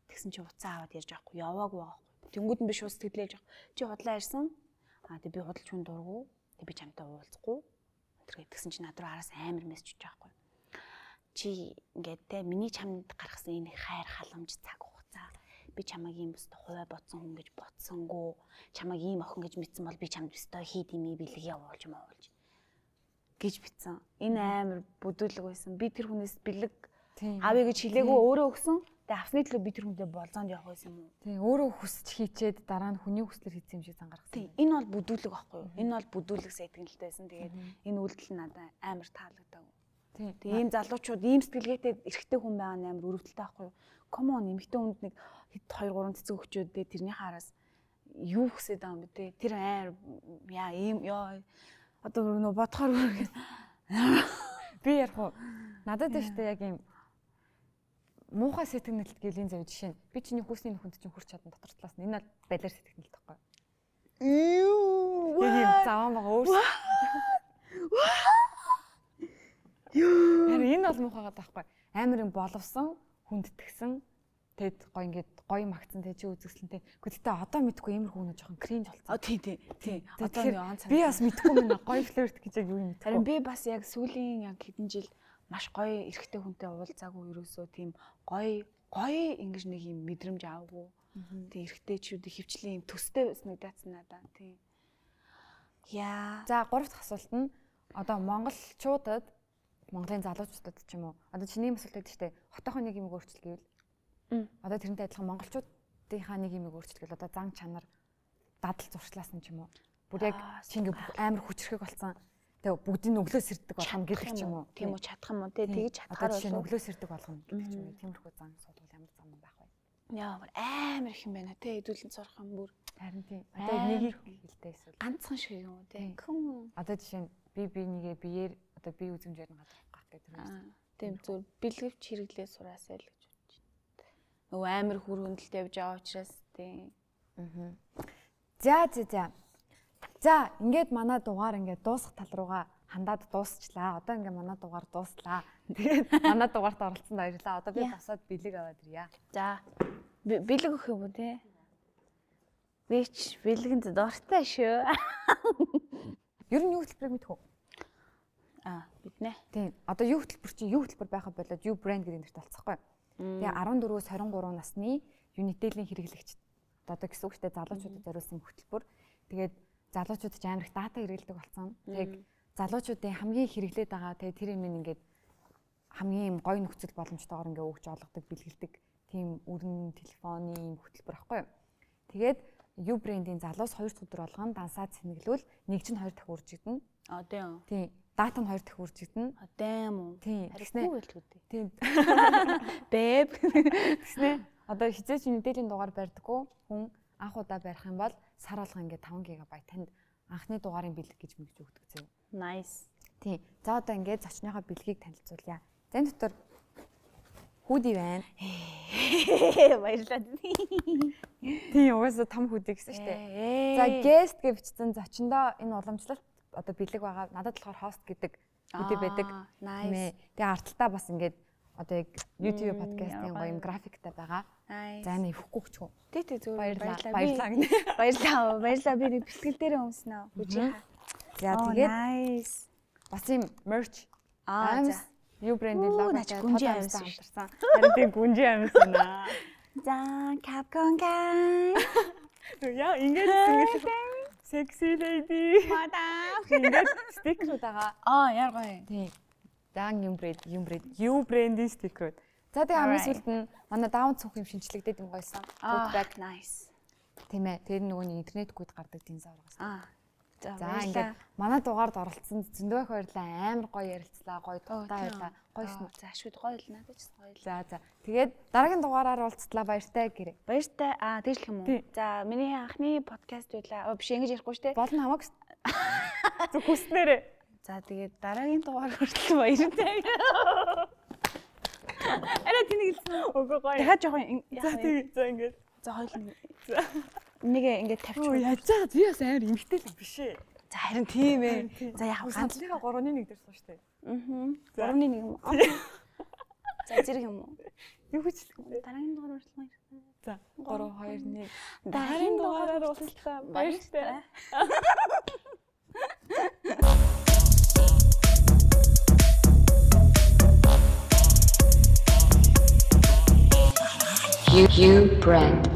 тэгсэн чи уцаа аваад ярьж байхгүй. Яваагүй байхгүй. Тэнгүүд нь би шууд сэтгэлээж авах. Чи худлаа ирсэн. Тэгээ би худалч хүн дургу. Тэгээ би чамтай уулзахгүй. Тэр тэгсэн чи над руу араас амар мессеж өгч байхгүй. Чи ингээд те миний чамд гаргасан энэ хайр халамж цаг хугацаа би чамайг ийм өстө хуваа бодсон хүн гэж бодсонгүй чамайг ийм охин гэж мэдсэн бол би чамд өстө хийд имий бэлэг явуулж мауулж гэж битсэн. Энэ амар бүдүүлэг байсан. Би тэр хүнээс бэлэг авъя гэж хэлээгүй өөрөө өгсөн. Тэгээ авсны төлөө би тэр хүнтэй болзоонд явах байсан юм уу? Тийм өөрөө хүсч хийчээд дараа нь хүний хүслээр хийсэн юм шиг зангаргасан. Тийм энэ бол бүдүүлэг байхгүй юу? Энэ бол бүдүүлэг сэтгэлтэй байсан. Тэгээд энэ үйлдэл надад амар таалагдав. Тэгээ ийм залуучууд ийм сэтгэлгээтэй эрэгтэй хүн байгаа нь амар өрөвдөлтэй байхгүй юу? Come on эмэгтэй хүнд нэг 2-3 цэцэг өгчөөд тэрний хараас юу хүсэж байгаа юм бэ те? Тэр амар яа ийм ёо одоо нөө бодохоор үргэлж би ярих уу? Надад дэжтэй яг ийм муухай сэтгэнэлт гэлийн зөв жишээ нь би чиний хүүсний нөхөнд чинь хүрч чадсан дотор талаас нь энэ бол балиар сэтгэнэлт байхгүй юу? Яг зааван байгаа өөрс. Энэ бол муухайгаад байхгүй. Амар юм боловсон, хүндэтгсэн, тэгэд гоё ингээд гоё магтсан тэг чи үзэсгэлэнтэй. Гэхдээ одоо мэдгүй иймэрхүү хүн жоохон кринж болцсон. Тийм. Одоо би бас мэдгүй мэнэ гоё флирт гэж яг юу юм мэдгүй. Харин би бас яг сүүлийн яг хэдэн жил маш гоё эрэгтэй хүнтэй уулзаагүй ерөөсөө тийм гоё ингэж нэг юм мэдрэмж аваагүй. Тийм эрэгтэйчүүд хөвчлийн юм төстэй санагдсан надаа. Тийм. Яа. За 3 дахь асуулт нь одоо монголчуудад Монголын залуучуудад ч юм уу одоо чиний асуулт байдаг шүү дээ. Хотойхон нэг юм өөрчлөл гэвэл одоо тэрнтэй адилхан монголчуудынхаа нэг юм өөрчлөл одоо зан чанар дадал зуршлаас нь ч юм уу бүр яг чи ингээ амар хүчрхэг болсон. Тэгээ бүгдийг өглөөс ирдэг болгоно гэдэг ч юм уу. Тийм үү чадах юм уу те тэгж чадхаар бол өглөөс ирдэг болгоно гэдэг ч юм уу. Тиймэрхүү зан судал ямар зам байх вэ? Яа амар их юм байна те хэдүүлэн сурах юм бүр. Харин тийм. Одоо нэгийг хэлтэй эсвэл ганцхан шиг юм уу те. Одоо жишээ нь би нэгээ биеэр одоо би үзэмжээр нь гадах гэдэг юм. Тийм зөв бэлгэвч хэрэглээ сураасай л гэж бодож байна. Нөгөө амар хүр хөндлөлт явж байгаа учраас тийм. За ингээд манай дугаар ингээд дуусах тал руугаа хандаад дуусчлаа. Одоо ингээд манай дугаар дууслаа. Тэгээд манай дугаарт оролцсонд баярлалаа. Одоо би босоод бэлэг аваад ирье. За бэлэг өгөх юм уу те? Бич бэлгэнд дуртай шүү. Ер нь юу хөтөлбөрийг мэдэх үү? Мэднэ. Тийм. Одоо юу хөтөлбөр чинь юу хөтөлбөр байхад болоод юу брэнд гэдэг нэрт болцсохгүй. Тэгээ 14-өөс 23 насны Unitel-ийн хэрэглэгч одоо гэсэн үг шүү дээ залуучуудад зориулсан хөтөлбөр. Тэгээд залуучууд ч амар их дата хэрэглэдэг болсон. Тэгээд залуучуудын хамгийн хэрэглээд байгаа тэгээд тэр юм ингээд хамгийн юм гоё нөхцөл боломжтойгоор ингээд өгч олгодог, бэлгэлдэг тийм өрн телефоны юм хөтөлбөр аахгүй юу. Тэгээд U brand-ийн залуус 2 дахь өдөр болгон дансаад сэнгэлвэл нэг чинь 2 дахь үржигдэнэ. Тийм. Дата нь 2 дахь үржигдэнэ. Дэм үү. Тийм. Харахгүй л үү. Тийм. Бэб. Тэснэ. Одоо хизээч Unitel-ийн дугаар барьдаггүй хүн анх удаа барих юм бол сар болго ингээд 5 ГБ танд анхны дугаарын бэлэг гэж мэгж өгдөг зөө. Nice. Тийм. За одоо ингээд зочныхоо бэлгийг танилцуулъя. Зэн дотор хүүдий байна. Баярлалаа. Тийм угаасаа том хүүдий гэсэн шүү дээ. За guest гэж бичсэн зочиндоо энэ уламжлалт одоо бэлэг байгаа. Надад болохоор host гэдэг хүүдий байдаг. Nice. Тэгээ арталтаа бас ингээд одоо яг YouTube подкастын гоё юм графиктай байгаа. За энэ ихэхгүй ч юм. Тий зүгээр Баярлалаа. Баярлалаа би бэлтгэл дээр өмснө. Хүчээ. За тэгээд бас юм merch You brand-ийн логотой гүнжи амьсан хамтарсан. Харин тийм гүнжи амьсан аа. За Capcom гай. Яа ингэж sexy lady. Мадам. Ингэж стикерүүд байгаа. Яар гоё. Тийм. Дан You brand-ийн стикерүүд. За тэгээ хамгийн сүүлд нь манай даун цонх юм шинжлэгдээд юм гоёсан. Feedback nice. Тийм ээ. Тэр нөгөө интернетгүйд гардаг динозавр. За ингээд манай дугаард оролцсон зөндөө их баярлаа. Амар гоё ярилцлаа, гоё тултаа байлаа. Гоё шнэ. За шүүд гоё л надад ч гоё л. За. Тэгээд дараагийн дугаараар уулзтлаа баяртай гэрээ. Баяртай. Тэгж л юм уу? За миний анхны подкаст байлаа. Биш ингэж ярихгүй шүү дээ. Болно хамаагүй. Зүг хүснээрээ. За тэгээд дараагийн дугаар хүртэл баяртай. Арай тэнийг хэлсэн. Үгүй гоё. Дахиад жоохон за ингээд. За хоёул за. Нэг ингээд тавьчих. Яаж байгаа би бас амар эмгтэй л биш ээ. За харин тийм ээ. За яг ганцлыхаа 3-1 дээр сууж штэ. 3-1 юм уу? За зэрэг юм уу? Юу гэж хэлэх вэ? Дараагийн дугаар уулзлаа. За 3-2-1. Дараагийн дугаараар уулзлаа. Баяртай. You brand.